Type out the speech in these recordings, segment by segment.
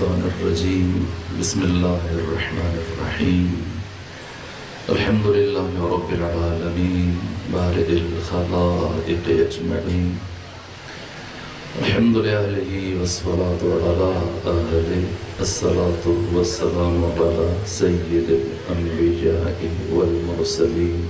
الشيطان الرجيم بسم الله الرحمن الرحيم الحمد لله رب العالمين بارئ الخلائق أجمعين الحمد لله والصلاة على أهله الصلاة والسلام على سيد الأنبياء والمرسلين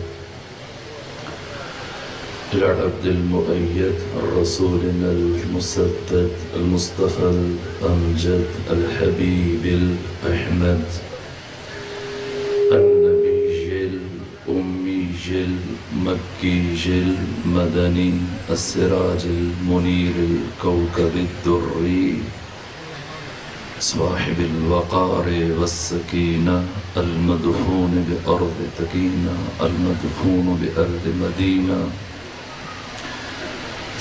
العبد المؤيد رسولنا المسدد المصطفى الأمجد الحبيب الأحمد النبي الأمي المكي المدني السراج المنير الكوكب الدري صاحب الوقار والسكينة المدفون بأرض تكينة المدفون بأرض مدينة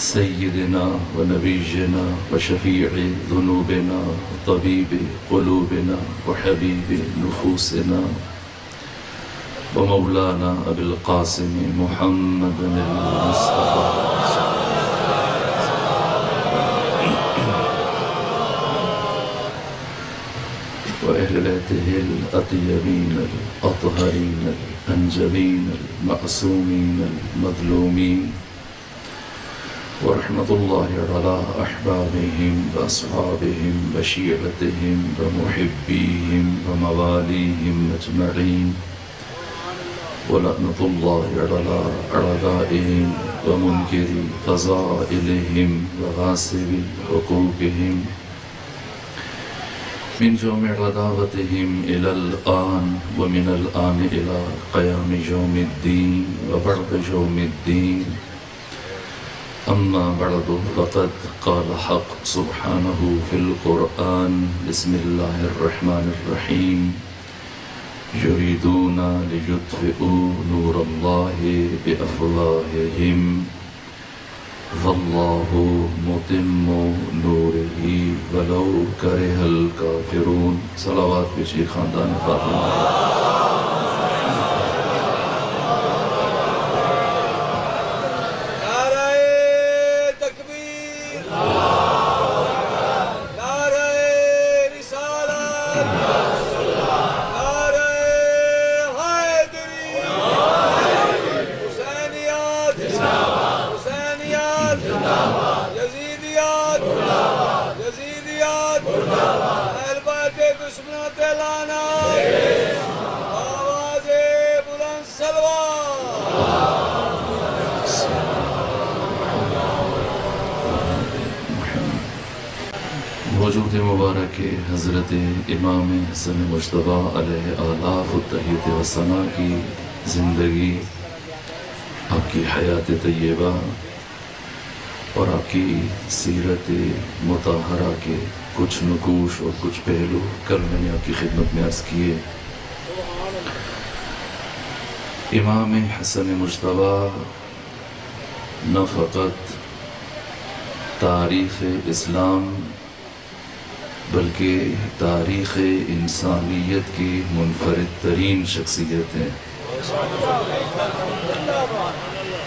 سيدنا ونبينا وشفيع ذنوبنا وطبيب قلوبنا وحبيب نفوسنا ومولانا أبي القاسم محمد المصطفى وأهل بيته الأطيبين الأطهرين الأنجبين المعصومين المظلومين ورحمة الله على أحبابهم وأصحابهم وشيعتهم ومحبيهم ومواليهم أجمعين ولعنة الله على أعدائهم ومنكر فضائلهم وغاصب حقوقهم من يوم عداوتهم إلى الآن ومن الآن إلى قيام يوم الدين وبعد يوم الدين أما بعد فقد قال حق سبحانه في القرآن بسم الله الرحمن الرحيم يريدون ليطفئوا نور الله بأفواههم والله متم نوره ولو كره الكافرون صلوات بشي خاندان فاطمة وجود مبارک حضرت امام حسن مجتبی علیہ آلاف التحیت و ثنا کی زندگی، آپ کی حیات طیبہ اور آپ کی سیرت مطہرہ کے کچھ نقوش اور کچھ پہلو کل میں نے آپ کی خدمت میں عرض کیے۔ امام حسن مجتبی نہ فقط تاریخ اسلام بلکہ تاریخ انسانیت کی منفرد ترین شخصیت ہے۔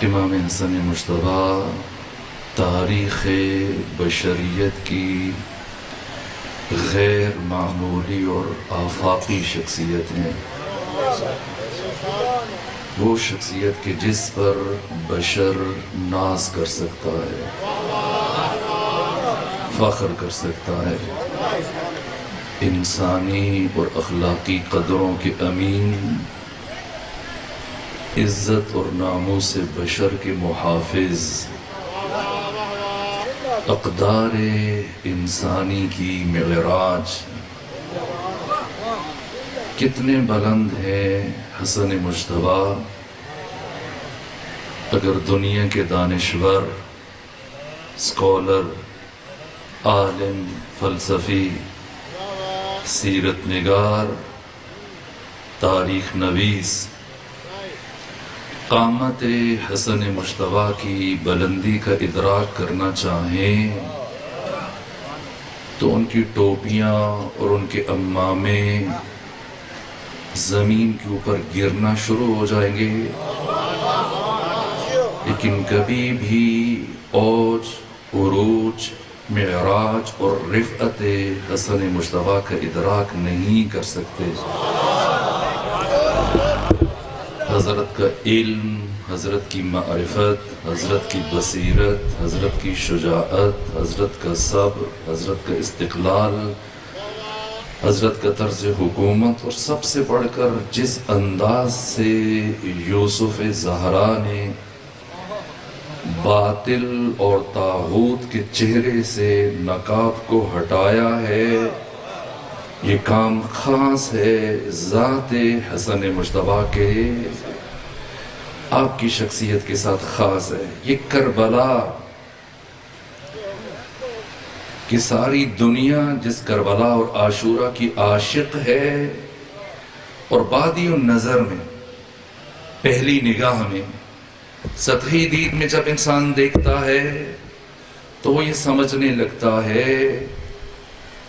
امام حسن مجتبی تاریخ بشریت کی غیر معمولی اور آفاقی شخصیت ہیں، وہ شخصیت کہ جس پر بشر ناز کر سکتا ہے، فخر کر سکتا ہے، انسانی اور اخلاقی قدروں کے امین، عزت اور ناموس بشر کے محافظ، اقدار انسانی کی معراج۔ کتنے بلند ہے حسن مجتبی، اگر دنیا کے دانشور، اسکالر، عالم، فلسفی، سیرت نگار، تاریخ نویس قامت حسن مجتبی کی بلندی کا ادراک کرنا چاہیں تو ان کی ٹوپیاں اور ان کے عمامے زمین کے اوپر گرنا شروع ہو جائیں گے، لیکن کبھی بھی اوج عروج معراج اور رفعت حسن مجتبیٰ کا ادراک نہیں کر سکتے۔ حضرت کا علم، حضرت کی معرفت، حضرت کی بصیرت، حضرت کی شجاعت، حضرت کا صبر، حضرت کا استقلال، حضرت کا طرز حکومت، اور سب سے بڑھ کر جس انداز سے یوسف زہرا نے باطل اور طاغوت کے چہرے سے نقاب کو ہٹایا ہے، یہ کام خاص ہے ذات حسن مجتبیٰ کے، آپ کی شخصیت کے ساتھ خاص ہے۔ یہ کربلا کہ ساری دنیا جس کربلا اور عاشورہ کی عاشق ہے، اور بادی النظر میں، پہلی نگاہ میں، سطحی دید میں جب انسان دیکھتا ہے تو وہ یہ سمجھنے لگتا ہے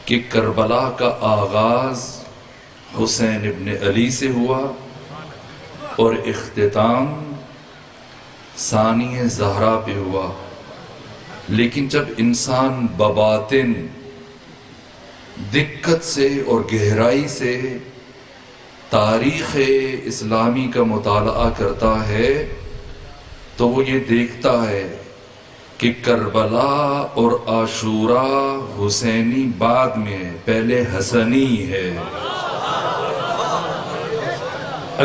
کہ کربلا کا آغاز حسین ابن علی سے ہوا اور اختتام ثانی زہرا پہ ہوا۔ لیکن جب انسان بباطن دقت سے اور گہرائی سے تاریخ اسلامی کا مطالعہ کرتا ہے تو وہ یہ دیکھتا ہے کہ کربلا اور عاشورہ حسینی بعد میں ہے، پہلے حسنی ہے۔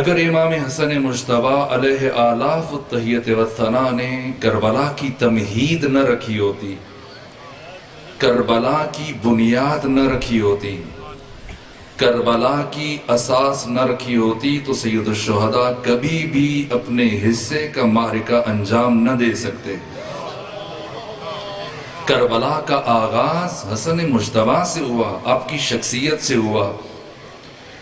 اگر امام حسن مجتبیٰ علیہ آلاف التحیت والثناء نے کربلا کی تمہید نہ رکھی ہوتی، کربلا کی بنیاد نہ رکھی ہوتی، کربلا کی اساس نہ رکھی ہوتی تو سید الشہداء کبھی بھی اپنے حصے کا معرکہ انجام نہ دے سکتے۔ کربلا کا آغاز حسن مجتبیٰ سے ہوا، آپ کی شخصیت سے ہوا۔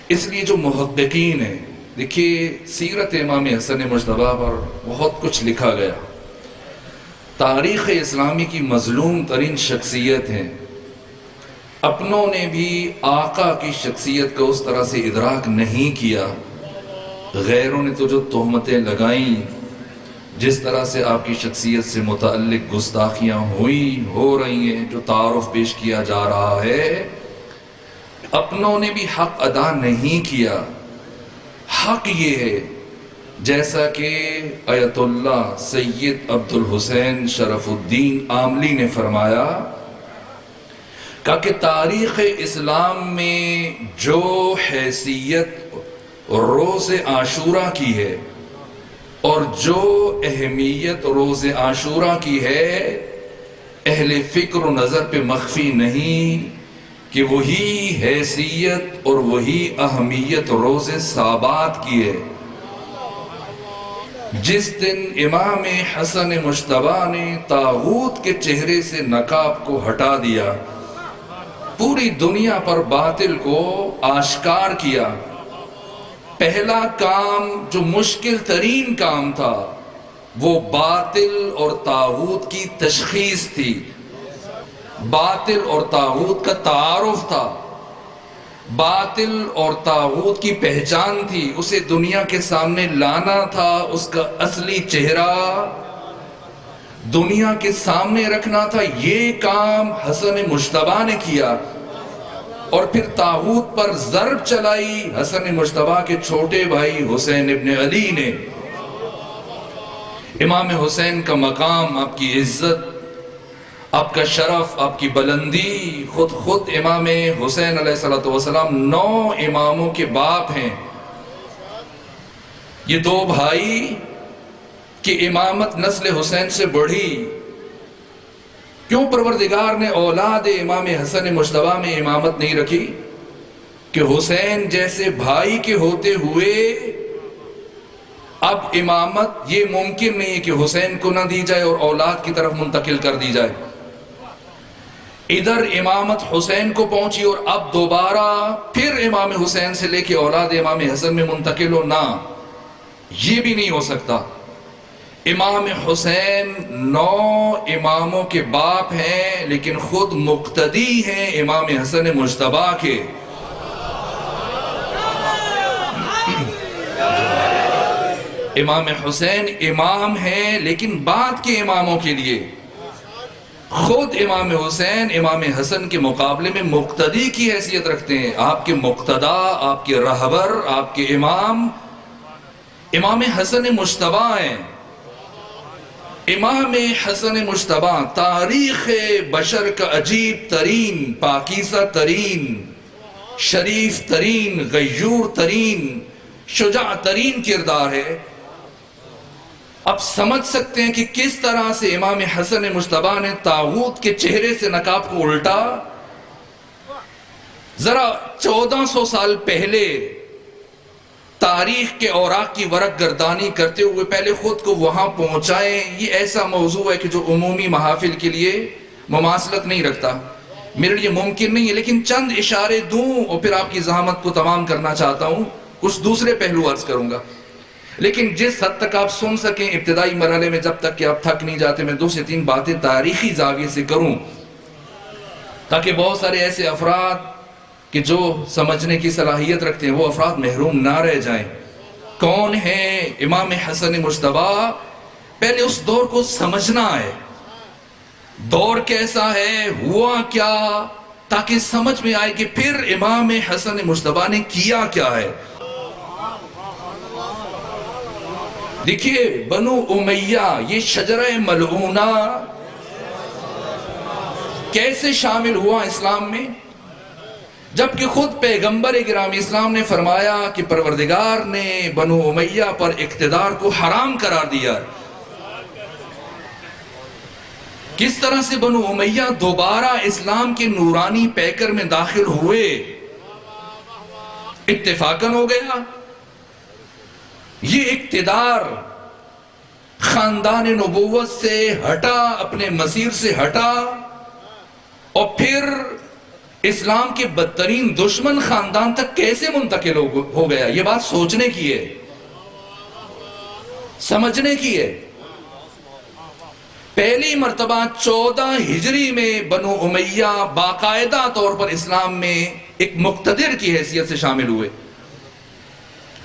اس لیے جو محققین ہیں، دیکھیے سیرت امام حسن مجتبیٰ پر بہت کچھ لکھا گیا، تاریخ اسلامی کی مظلوم ترین شخصیت ہیں، اپنوں نے بھی آقا کی شخصیت کو اس طرح سے ادراک نہیں کیا، غیروں نے تو جو تہمتیں لگائیں، جس طرح سے آپ کی شخصیت سے متعلق گستاخیاں ہو رہی ہیں، جو تعارف پیش کیا جا رہا ہے، اپنوں نے بھی حق ادا نہیں کیا۔ حق یہ ہے جیسا کہ آیت اللہ سید عبد الحسین شرف الدین آملی نے فرمایا کہ تاریخ اسلام میں جو حیثیت روز عاشورہ کی ہے اور جو اہمیت روز عاشورہ کی ہے، اہل فکر و نظر پہ مخفی نہیں کہ وہی حیثیت اور وہی اہمیت روز سابات کی ہے۔ جس دن امام حسن مجتبیٰ نے طاغوت کے چہرے سے نقاب کو ہٹا دیا، پوری دنیا پر باطل کو آشکار کیا، پہلا کام جو مشکل ترین کام تھا وہ باطل اور طاغوت کی تشخیص تھی، باطل اور طاغوت کا تعارف تھا، باطل اور طاغوت کی پہچان تھی، اسے دنیا کے سامنے لانا تھا، اس کا اصلی چہرہ دنیا کے سامنے رکھنا تھا۔ یہ کام حسن مجتبیٰ نے کیا، اور پھر طاغوت پر ضرب چلائی حسن مجتبیٰ کے چھوٹے بھائی حسین ابن علی نے۔ امام حسین کا مقام، آپ کی عزت، آپ کا شرف، آپ کی بلندی، خود امام حسین علیہ السلام 9 اماموں کے باپ ہیں۔ یہ 2 بھائی کی امامت نسل حسین سے بڑھی، کیوں پروردگار نے اولاد امام حسن مجتبیٰ میں امامت نہیں رکھی؟ کہ حسین جیسے بھائی کے ہوتے ہوئے اب امامت یہ ممکن نہیں ہے کہ حسین کو نہ دی جائے اور اولاد کی طرف منتقل کر دی جائے۔ ادھر امامت حسین کو پہنچی اور اب دوبارہ پھر امام حسین سے لے کے اولاد امام حسن میں منتقل ہو، نہ، یہ بھی نہیں ہو سکتا۔ امام حسین 9 اماموں کے باپ ہیں، لیکن خود مقتدی ہیں امام حسن مجتبیٰ کے۔ امام حسین امام ہیں لیکن بعد کے اماموں کے لیے، خود امام حسین امام حسن کے مقابلے میں مقتدی کی حیثیت رکھتے ہیں. آپ کے مقتدا، آپ کے رہبر، آپ کے امام امام حسن مجتبی ہیں. امام حسن مجتبی تاریخ بشر کا عجیب ترین، پاکیزہ ترین، شریف ترین، غیور ترین، شجاع ترین کردار ہے. اب سمجھ سکتے ہیں کہ کس طرح سے امام حسن مجتبی نے طاغوت کے چہرے سے نقاب کو الٹا. ذرا 1400 سال پہلے تاریخ کے اوراق کی ورق گردانی کرتے ہوئے پہلے خود کو وہاں پہنچائیں. یہ ایسا موضوع ہے کہ جو عمومی محافل کے لیے مماثلت نہیں رکھتا، میرے لیے ممکن نہیں ہے، لیکن چند اشارے دوں اور پھر آپ کی زحمت کو تمام کرنا چاہتا ہوں. کچھ دوسرے پہلو عرض کروں گا، لیکن جس حد تک آپ سن سکیں ابتدائی مرحلے میں، جب تک کہ آپ تھک نہیں جاتے، میں 2 سے 3 باتیں تاریخی زاویے سے کروں تاکہ بہت سارے ایسے افراد کہ جو سمجھنے کی صلاحیت رکھتے ہیں وہ افراد محروم نہ رہ جائیں. کون ہیں امام حسن مجتبی؟ پہلے اس دور کو سمجھنا ہے، دور کیسا ہے، ہوا کیا، تاکہ سمجھ میں آئے کہ پھر امام حسن مجتبی نے کیا کیا ہے. دیکھیے بنو امیہ، یہ شجرہ ملعونہ کیسے شامل ہوا اسلام میں؟ جبکہ خود پیغمبر گرامی اسلام نے فرمایا کہ پروردگار نے بنو امیہ پر اقتدار کو حرام قرار دیا. کس طرح سے بنو امیہ دوبارہ اسلام کے نورانی پیکر میں داخل ہوئے؟ اتفاقاً ہو گیا. یہ اقتدار خاندان نبوت سے ہٹا، اپنے مسیر سے ہٹا، اور پھر اسلام کے بدترین دشمن خاندان تک کیسے منتقل ہو گیا؟ یہ بات سوچنے کی ہے، سمجھنے کی ہے. پہلی مرتبہ 14 ہجری میں بنو امیہ باقاعدہ طور پر اسلام میں ایک مقتدر کی حیثیت سے شامل ہوئے،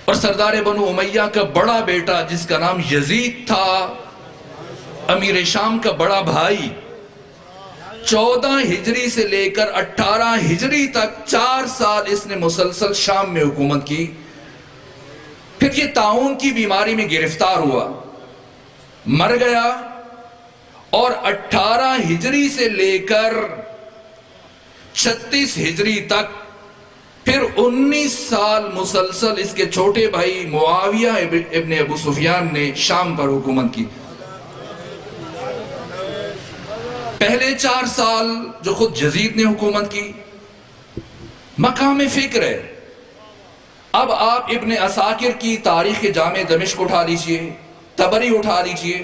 اور سردار بنو امیہ کا بڑا بیٹا جس کا نام یزید تھا، امیر شام کا بڑا بھائی، 14 ہجری سے لے کر 18 ہجری تک 4 سال اس نے مسلسل شام میں حکومت کی. پھر یہ طاعون کی بیماری میں گرفتار ہوا، مر گیا، اور 18 ہجری سے لے کر 36 ہجری تک پھر 19 سال مسلسل اس کے چھوٹے بھائی معاویہ ابن ابو سفیان نے شام پر حکومت کی. پہلے 4 سال جو خود یزید نے حکومت کی. مقام فکر ہے. اب آپ ابن عساکر کی تاریخ جامع دمشق اٹھا لیجئے، طبری اٹھا لیجئے،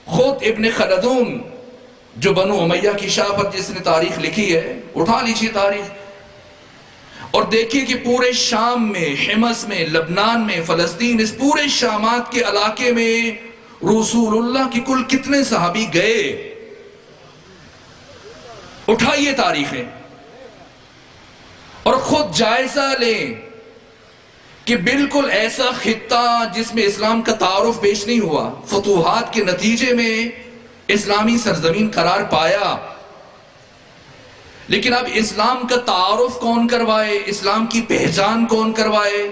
خود ابن خلدون جو بنو امیہ کی شاہ پر جس نے تاریخ لکھی ہے، اٹھا لیجئے تاریخ، اور دیکھیے کہ پورے شام میں، حمص میں، لبنان میں، فلسطین، اس پورے شامات کے علاقے میں رسول اللہ کی کل کتنے صحابی گئے. اٹھائیے تاریخیں اور خود جائزہ لیں کہ بالکل ایسا خطہ جس میں اسلام کا تعارف پیش نہیں ہوا، فتوحات کے نتیجے میں اسلامی سرزمین قرار پایا، لیکن اب اسلام کا تعارف کون کروائے، اسلام کی پہچان کون کروائے،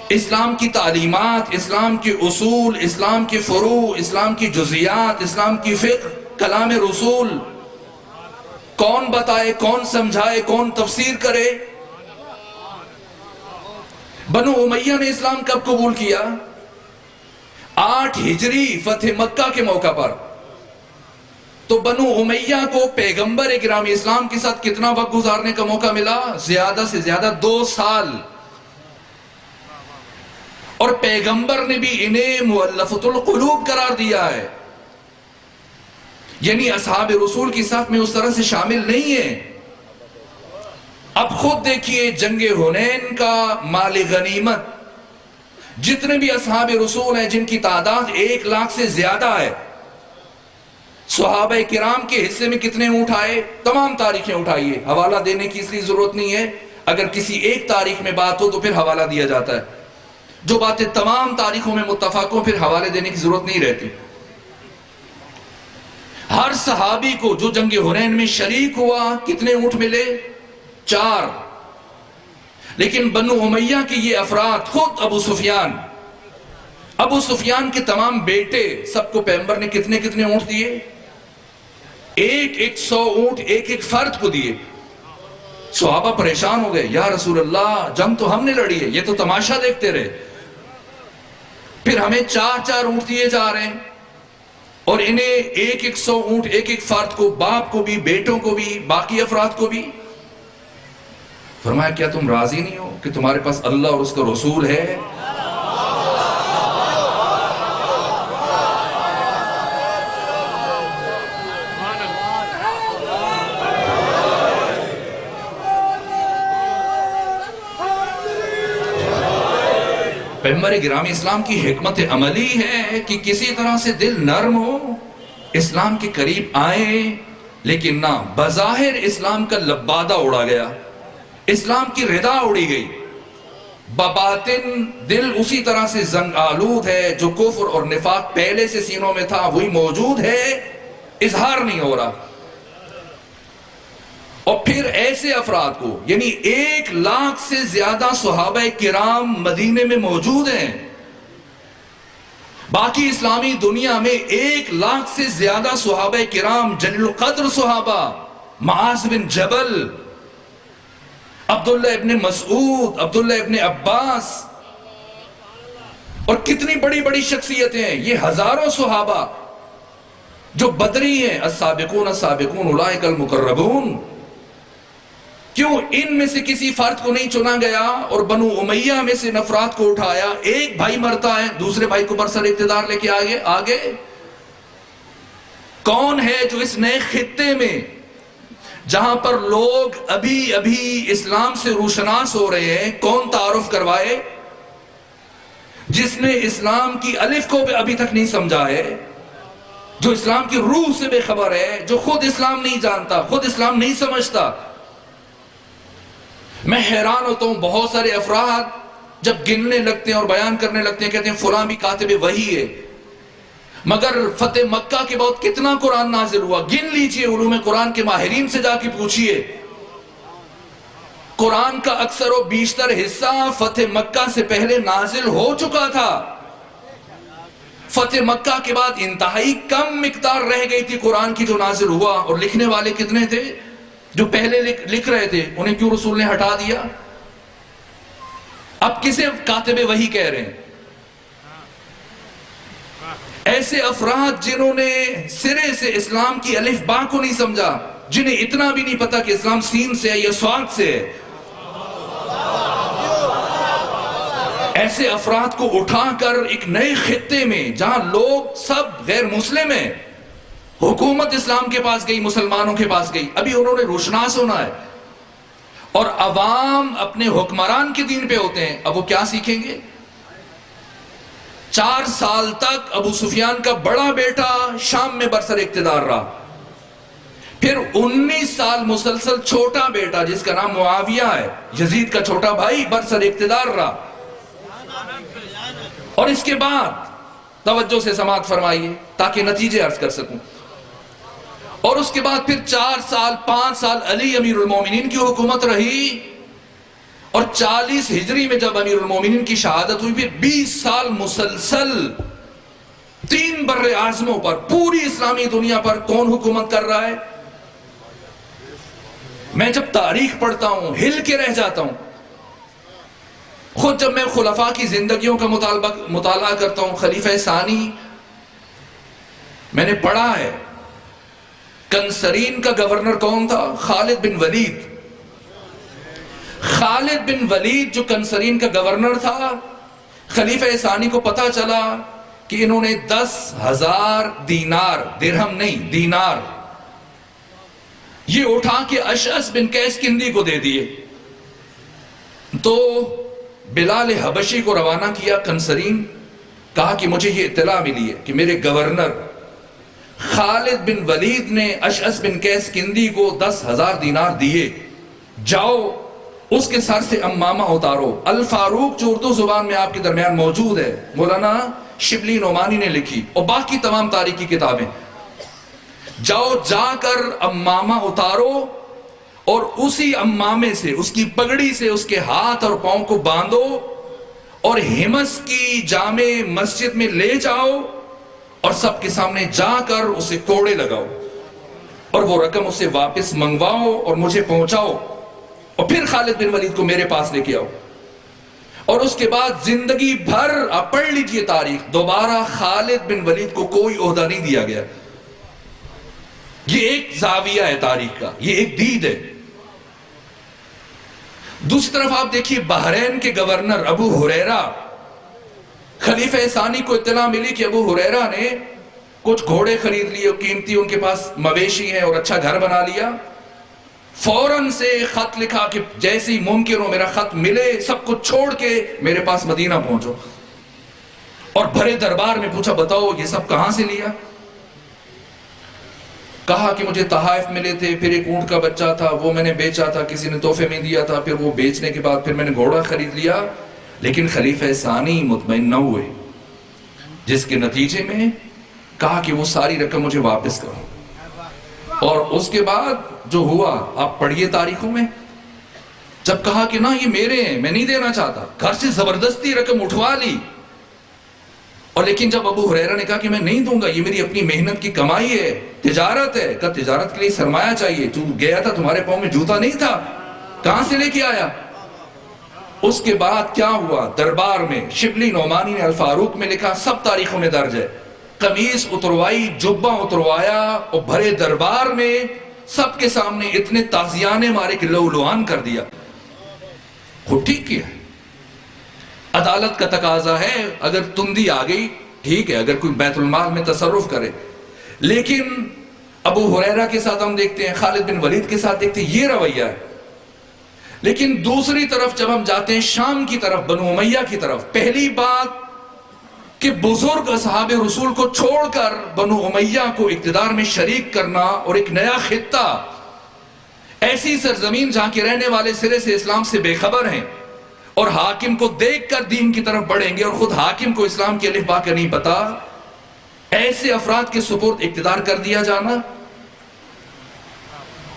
اسلام کی تعلیمات، اسلام کے اصول، اسلام کے فروع، اسلام کی جزیات، اسلام کی فقہ، کلام رسول کون بتائے، کون سمجھائے، کون تفسیر کرے. بنو امیہ نے اسلام کب قبول کیا؟ 8 ہجری فتح مکہ کے موقع پر. تو بنو امیہ کو پیغمبر گرامی اسلام کے ساتھ کتنا وقت گزارنے کا موقع ملا؟ زیادہ سے زیادہ 2 سال. اور پیغمبر نے بھی انہیں مؤلفۃ القلوب قرار دیا ہے، یعنی اصحاب رسول کی صف میں اس طرح سے شامل نہیں ہے. اب خود دیکھیے جنگ حنین کا مال غنیمت، جتنے بھی اصحاب رسول ہیں جن کی تعداد 1 لاکھ سے زیادہ ہے، صحابہ کرام کے حصے میں کتنے اونٹ آئے؟ تمام تاریخیں اٹھائیے، حوالہ دینے کی اس لیے ضرورت نہیں ہے. اگر کسی ایک تاریخ میں بات ہو تو پھر حوالہ دیا جاتا ہے، جو باتیں تمام تاریخوں میں متفق ہوں پھر حوالے دینے کی ضرورت نہیں رہتی. ہر صحابی کو جو جنگ حنین میں شریک ہوا کتنے اونٹ ملے؟ 4۔ لیکن بنو امیہ کے یہ افراد، خود ابو سفیان کے تمام بیٹے، سب کو پیغمبر نے کتنے کتنے اونٹ دیے؟ 100 اونٹ ایک فرد کو دیے۔ صحابہ پریشان ہو گئے، یا رسول اللہ جنگ تو ہم نے لڑی ہے، یہ تو تماشا دیکھتے رہے، پھر ہمیں 4 اونٹ دیے جا رہے ہیں، اور انہیں 100 اونٹ ایک فرد کو، باپ کو بھی، بیٹوں کو بھی، باقی افراد کو بھی۔ فرمایا کیا تم راضی نہیں ہو کہ تمہارے پاس اللہ اور اس کا رسول ہے؟ پیغمبر گرامی اسلام کی حکمت عملی ہے کہ کسی طرح سے دل نرم ہو، اسلام کے قریب آئیں، لیکن نہ، بظاہر اسلام کا لبادہ اڑا گیا، اسلام کی ردا اڑی گئی، بباطن دل اسی طرح سے زنگ آلود ہے، جو کفر اور نفاق پہلے سے سینوں میں تھا وہی موجود ہے، اظہار نہیں ہو رہا۔ اور پھر ایسے افراد کو، یعنی 1,00,000 سے زیادہ صحابہ کرام مدینے میں موجود ہیں، باقی اسلامی دنیا میں 1,00,000 سے زیادہ صحابہ کرام، جلیل القدر صحابہ، معاذ بن جبل، عبداللہ ابن مسعود، عبداللہ ابن عباس، اور کتنی بڑی بڑی شخصیتیں ہیں، یہ ہزاروں صحابہ جو بدری ہیں، السابقون السابقون اولئک المقربون۔ کیوں ان میں سے کسی فرد کو نہیں چنا گیا اور بنو امیہ میں سے نفرات کو اٹھایا؟ ایک بھائی مرتا ہے، دوسرے بھائی کو برسر اقتدار لے کے آگے کون ہے جو اس نئے خطے میں، جہاں پر لوگ ابھی اسلام سے روشناس ہو رہے ہیں، کون تعارف کروائے؟ جس نے اسلام کی الف کو بھی ابھی تک نہیں سمجھا ہے، جو اسلام کی روح سے بے خبر ہے، جو خود اسلام نہیں جانتا، خود اسلام نہیں سمجھتا۔ میں حیران ہوتا ہوں، بہت سارے افراد جب گننے لگتے ہیں اور بیان کرنے لگتے ہیں، کہتے ہیں فلاں بھی کاتب وحی ہے، مگر فتح مکہ کے بعد کتنا قرآن نازل ہوا؟ گن لیجئے، علوم قرآن کے ماہرین سے جا کے پوچھئے، قرآن کا اکثر و بیشتر حصہ فتح مکہ سے پہلے نازل ہو چکا تھا، فتح مکہ کے بعد انتہائی کم مقدار رہ گئی تھی قرآن کی جو نازل ہوا، اور لکھنے والے کتنے تھے؟ جو پہلے لکھ رہے تھے انہیں کیوں رسول نے ہٹا دیا؟ اب کسے کاتب وحی کہہ رہے ہیں؟ ایسے افراد جنہوں نے سرے سے اسلام کی الف با کو نہیں سمجھا، جنہیں اتنا بھی نہیں پتا کہ اسلام سین سے ہے یا سواد سے ہے، ایسے افراد کو اٹھا کر ایک نئے خطے میں، جہاں لوگ سب غیر مسلم ہیں، حکومت اسلام کے پاس گئی، مسلمانوں کے پاس گئی، ابھی انہوں نے روشناس ہونا ہے، اور عوام اپنے حکمران کے دین پہ ہوتے ہیں۔ اب وہ کیا سیکھیں گے؟ 4 سال تک ابو سفیان کا بڑا بیٹا شام میں برسر اقتدار رہا، پھر 19 سال مسلسل چھوٹا بیٹا جس کا نام معاویہ ہے، یزید کا چھوٹا بھائی، برسر اقتدار رہا، اور اس کے بعد توجہ سے سماعت فرمائیے تاکہ نتیجے عرض کر سکوں، اور اس کے بعد پھر 4 سال 5 سال علی امیر المومنین کی حکومت رہی، اور 40 ہجری میں جب امیر المومنین کی شہادت ہوئی، پھر 20 سال مسلسل 3 بر اعظموں پر، پوری اسلامی دنیا پر کون حکومت کر رہا ہے؟ میں جب تاریخ پڑھتا ہوں ہل کے رہ جاتا ہوں۔ خود جب میں خلفاء کی زندگیوں کا مطالعہ کرتا ہوں، خلیفہ ثانی میں نے پڑھا ہے، کنسرین کا گورنر کون تھا؟ خالد بن ولید۔ خالد بن ولید جو کنسرین کا گورنر تھا، خلیفہ ثانی کو پتا چلا کہ انہوں نے 10,000 دینار، درہم نہیں دینار، یہ اٹھا کے اشعث بن قیس کندی کو دے دیے، تو بلال حبشی کو روانہ کیا کنسرین، کہا کہ مجھے یہ اطلاع ملی ہے کہ میرے گورنر خالد بن ولید نے اشعث بن قیس کندی کو 10,000 دینار دیے، جاؤ اس کے سر سے امامہ اتارو۔ الفاروق جو اردو زبان میں آپ کے درمیان موجود ہے، مولانا شبلی نعمانی نے لکھی، اور باقی تمام تاریخی کتابیں، جاؤ جا کر امامہ اتارو اور اسی امامے سے، اس کی پگڑی سے اس کے ہاتھ اور پاؤں کو باندھو اور ہمس کی جامع مسجد میں لے جاؤ اور سب کے سامنے جا کر اسے کوڑے لگاؤ اور وہ رقم اسے واپس منگواؤ اور مجھے پہنچاؤ، اور پھر خالد بن ولید کو میرے پاس لے کے آؤ۔ اور اس کے بعد زندگی بھر آپ پڑھ لیجئے تاریخ، دوبارہ خالد بن ولید کو کوئی عہدہ نہیں دیا گیا۔ یہ ایک زاویہ ہے تاریخ کا، یہ ایک دید ہے۔ دوسری طرف آپ دیکھیے بحرین کے گورنر ابو ہریرہ، خلیفہ ثانی کو اطلاع ملی کہ ابو ہریرہ نے کچھ گھوڑے خرید لیے، قیمتی ان کے پاس مویشی ہیں اور اچھا گھر بنا لیا، فوراً سے خط لکھا کہ جیسے ہی ممکن ہو میرا خط ملے سب کچھ چھوڑ کے میرے پاس مدینہ پہنچو، اور بھرے دربار میں پوچھا بتاؤ یہ سب کہاں سے لیا؟ کہا کہ مجھے تحائف ملے تھے، پھر ایک اونٹ کا بچہ تھا وہ میں نے بیچا تھا، کسی نے تحفے میں دیا تھا، پھر وہ بیچنے کے بعد پھر میں نے گھوڑا خرید لیا۔ لیکن خلیفہ ثانی مطمئن نہ ہوئے، جس کے نتیجے میں کہا کہ وہ ساری رقم مجھے واپس کرو، اور اس کے بعد جو ہوا آپ پڑھیے تاریخوں میں، جب کہا کہ نہ یہ میرے ہیں میں نہیں دینا چاہتا، گھر سے زبردستی رقم اٹھوا لی، اور لیکن جب ابو ہریرہ نے کہا کہ میں نہیں دوں گا، یہ میری اپنی محنت کی کمائی ہے، تجارت ہے، کہ تجارت کے لیے سرمایہ چاہیے، تو گیا تھا تمہارے پاؤں میں جوتا نہیں تھا، کہاں سے لے کے آیا؟ اس کے بعد کیا ہوا؟ دربار میں شبلی نعمانی نے الفاروق میں لکھا، سب تاریخوں میں درج ہے، قمیص اتروائی، جبہ اتروایا، اور بھرے دربار میں سب کے سامنے اتنے تازیانے مارے کہ لو لوہان کر دیا۔ خود ٹھیک کیا ہے، عدالت کا تقاضا ہے، اگر تندی آ گئی ٹھیک ہے، اگر کوئی بیت المال میں تصرف کرے، لیکن ابو ہریرہ کے ساتھ ہم دیکھتے ہیں، خالد بن ولید کے ساتھ دیکھتے ہیں، یہ رویہ ہے۔ لیکن دوسری طرف جب ہم جاتے ہیں شام کی طرف، بنو امیہ کی طرف، پہلی بات کہ بزرگ اصحاب رسول کو چھوڑ کر بنو امیہ کو اقتدار میں شریک کرنا، اور ایک نیا خطہ، ایسی سرزمین جہاں کے رہنے والے سرے سے اسلام سے بے خبر ہیں اور حاکم کو دیکھ کر دین کی طرف بڑھیں گے، اور خود حاکم کو اسلام کے الف با کا نہیں پتا، ایسے افراد کے سپرد اقتدار کر دیا جانا،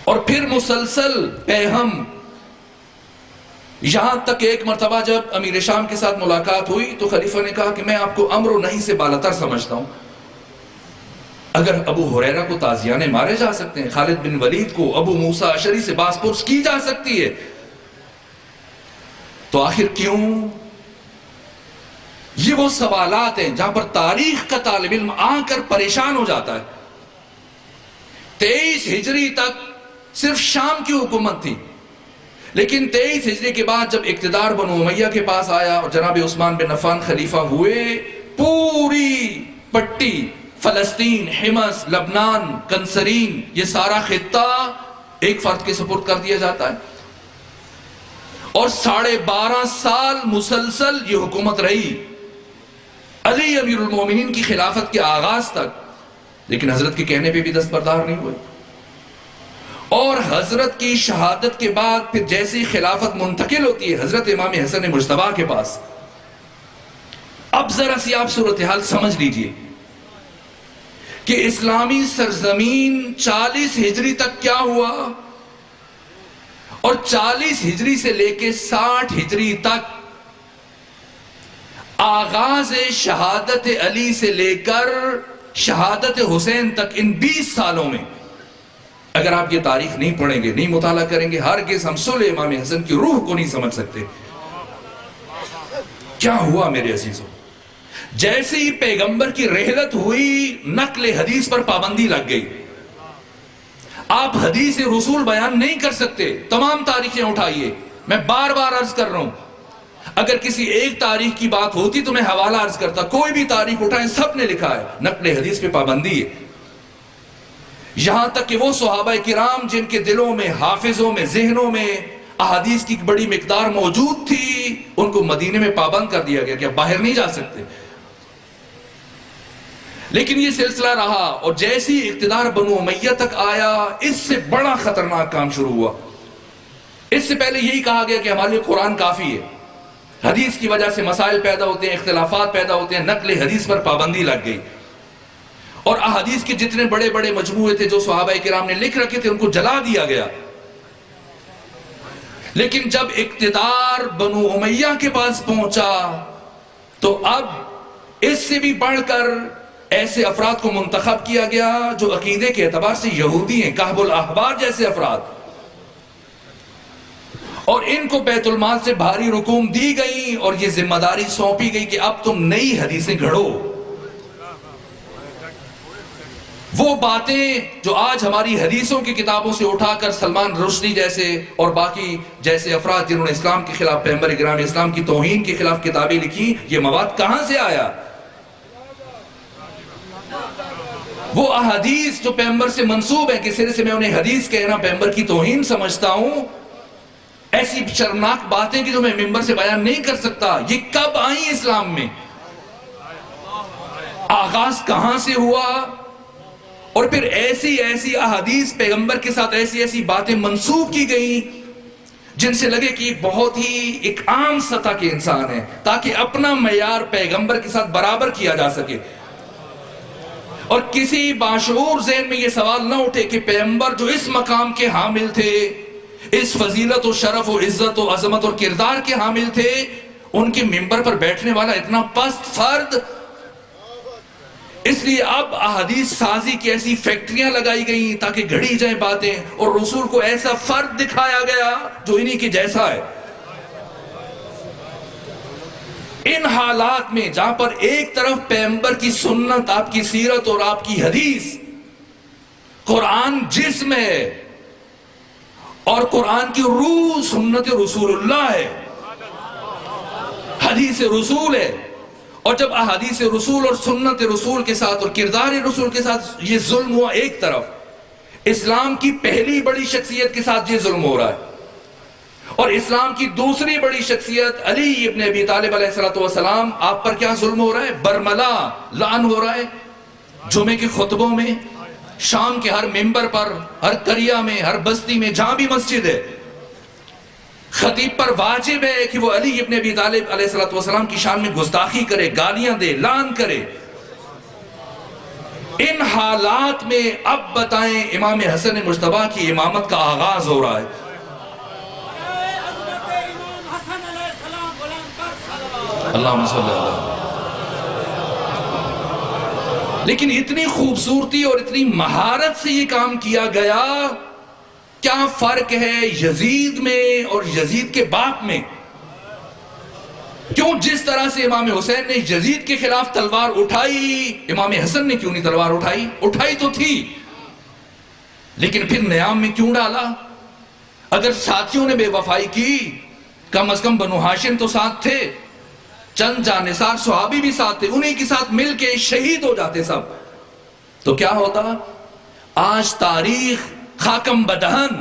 اور پھر مسلسل پیہم، یہاں تک کہ ایک مرتبہ جب امیر شام کے ساتھ ملاقات ہوئی تو خلیفہ نے کہا کہ میں آپ کو امر و نہی سے بالاتر سمجھتا ہوں، اگر ابو ہریرہ کو تازیانے مارے جا سکتے ہیں، خالد بن ولید کو ابو موسیٰ اشعری سے باس پرس کی جا سکتی ہے، تو آخر کیوں؟ یہ وہ سوالات ہیں جہاں پر تاریخ کا طالب علم آ کر پریشان ہو جاتا ہے۔ 23 ہجری تک صرف شام کی حکومت تھی، لیکن 23 ہجری کے بعد جب اقتدار بنو امیہ کے پاس آیا اور جناب عثمان بن عفان خلیفہ ہوئے، پوری پٹی، فلسطین، حمص، لبنان، کنسرین، یہ سارا خطہ ایک فرد کے سپرد کر دیا جاتا ہے، اور 12.5 سال مسلسل یہ حکومت رہی، علی امیر المومنین کی خلافت کے آغاز تک، لیکن حضرت کے کہنے پہ بھی دستبردار نہیں ہوئے، اور حضرت کی شہادت کے بعد پھر جیسی خلافت منتقل ہوتی ہے حضرت امام حسن مجتبیٰ کے پاس، اب ذرا سی آپ صورتحال سمجھ لیجئے کہ اسلامی سرزمین 40 ہجری تک کیا ہوا، اور 40 ہجری سے لے کے 60 ہجری تک، آغاز شہادت علی سے لے کر شہادت حسین تک، ان 20 سالوں میں اگر آپ یہ تاریخ نہیں پڑھیں گے، نہیں مطالعہ کریں گے، ہرگز ہم صلح امام حسن کی روح کو نہیں سمجھ سکتے۔ کیا ہوا میرے عزیزوں؟ جیسے ہی پیغمبر کی رحلت ہوئی، نقل حدیث پر پابندی لگ گئی، آپ حدیث رسول بیان نہیں کر سکتے، تمام تاریخیں اٹھائیے، میں بار بار عرض کر رہا ہوں، اگر کسی ایک تاریخ کی بات ہوتی تو میں حوالہ عرض کرتا، کوئی بھی تاریخ اٹھائیں، سب نے لکھا ہے نقل حدیث پہ پابندی ہے، یہاں تک کہ وہ صحابہ کرام جن کے دلوں میں، حافظوں میں، ذہنوں میں احادیث کی بڑی مقدار موجود تھی، ان کو مدینے میں پابند کر دیا گیا کہ اب باہر نہیں جا سکتے۔ لیکن یہ سلسلہ رہا، اور جیسی اقتدار بنو امیہ تک آیا، اس سے بڑا خطرناک کام شروع ہوا۔ اس سے پہلے یہی کہا گیا کہ ہمارے لیے قرآن کافی ہے، حدیث کی وجہ سے مسائل پیدا ہوتے ہیں، اختلافات پیدا ہوتے ہیں، نقل حدیث پر پابندی لگ گئی، اور احادیث کے جتنے بڑے بڑے مجموعے تھے جو صحابہ کرام نے لکھ رکھے تھے ان کو جلا دیا گیا. لیکن جب اقتدار بنو امیہ کے پاس پہنچا تو اب اس سے بھی بڑھ کر ایسے افراد کو منتخب کیا گیا جو عقیدے کے اعتبار سے یہودی ہیں، کعب الاحبار جیسے افراد، اور ان کو بیت المال سے بھاری رقوم دی گئی اور یہ ذمہ داری سونپی گئی کہ اب تم نئی حدیثیں گھڑو. وہ باتیں جو آج ہماری حدیثوں کی کتابوں سے اٹھا کر سلمان رشدی جیسے اور باقی جیسے افراد جنہوں نے اسلام کے خلاف، پیغمبر گرامی اسلام کی توہین کے خلاف کتابیں لکھی، یہ مواد کہاں سے آیا؟ وہ احادیث جو پیغمبر سے منسوب ہیں، کس طرح سے میں انہیں حدیث کہنا پیغمبر کی توہین سمجھتا ہوں، ایسی شرمناک باتیں کہ جو میں ممبر سے بیان نہیں کر سکتا، یہ کب آئیں اسلام میں؟ آغاز کہاں سے ہوا؟ اور پھر ایسی احادیث پیغمبر کے ساتھ ایسی باتیں منسوب کی گئیں جن سے لگے کہ بہت ہی ایک عام سطح کے انسان ہے، تاکہ اپنا معیار پیغمبر کے ساتھ برابر کیا جا سکے، اور کسی باشعور ذہن میں یہ سوال نہ اٹھے کہ پیغمبر جو اس مقام کے حامل تھے، اس فضیلت و شرف و عزت و عظمت اور کردار کے حامل تھے، ان کے ممبر پر بیٹھنے والا اتنا پست فرد. اس لیے اب احادیث سازی کی ایسی فیکٹریاں لگائی گئیں تاکہ گھڑی جائیں باتیں، اور رسول کو ایسا فرد دکھایا گیا جو انہی کے جیسا ہے. ان حالات میں جہاں پر ایک طرف پیغمبر کی سنت، آپ کی سیرت اور آپ کی حدیث، قرآن جسم ہے اور قرآن کی روح سنت رسول اللہ ہے، حدیث رسول ہے، اور جب احادیث رسول اور سنت رسول کے ساتھ اور کردار رسول کے ساتھ یہ ظلم ہوا ایک طرف، اسلام کی پہلی بڑی شخصیت کے ساتھ یہ ظلم ہو رہا ہے، اور اسلام کی دوسری بڑی شخصیت علی ابن ابی طالب علیہ السلام، آپ پر کیا ظلم ہو رہا ہے؟ برملا لعن ہو رہا ہے. جمعے کے خطبوں میں، شام کے ہر ممبر پر، ہر قریہ میں، ہر بستی میں جہاں بھی مسجد ہے، خطیب پر واجب ہے کہ وہ علی ابن ابی طالب علیہ السلام کی شان میں گستاخی کرے، گالیاں دے، لعن کرے. ان حالات میں اب بتائیں امام حسن مجتبیٰ کی امامت کا آغاز ہو رہا ہے. اللہم صلی اللہ. لیکن اتنی خوبصورتی اور اتنی مہارت سے یہ کام کیا گیا. کیا فرق ہے یزید میں اور یزید کے باپ میں؟ کیوں جس طرح سے امام حسین نے یزید کے خلاف تلوار اٹھائی، امام حسن نے کیوں نہیں تلوار اٹھائی؟ اٹھائی تو تھی، لیکن پھر نیام میں کیوں ڈالا؟ اگر ساتھیوں نے بے وفائی کی، کم از کم بنو ہاشم تو ساتھ تھے، چند جانثار صحابی بھی ساتھ تھے، انہی کے ساتھ مل کے شہید ہو جاتے سب، تو کیا ہوتا؟ آج تاریخ خاکم بدہن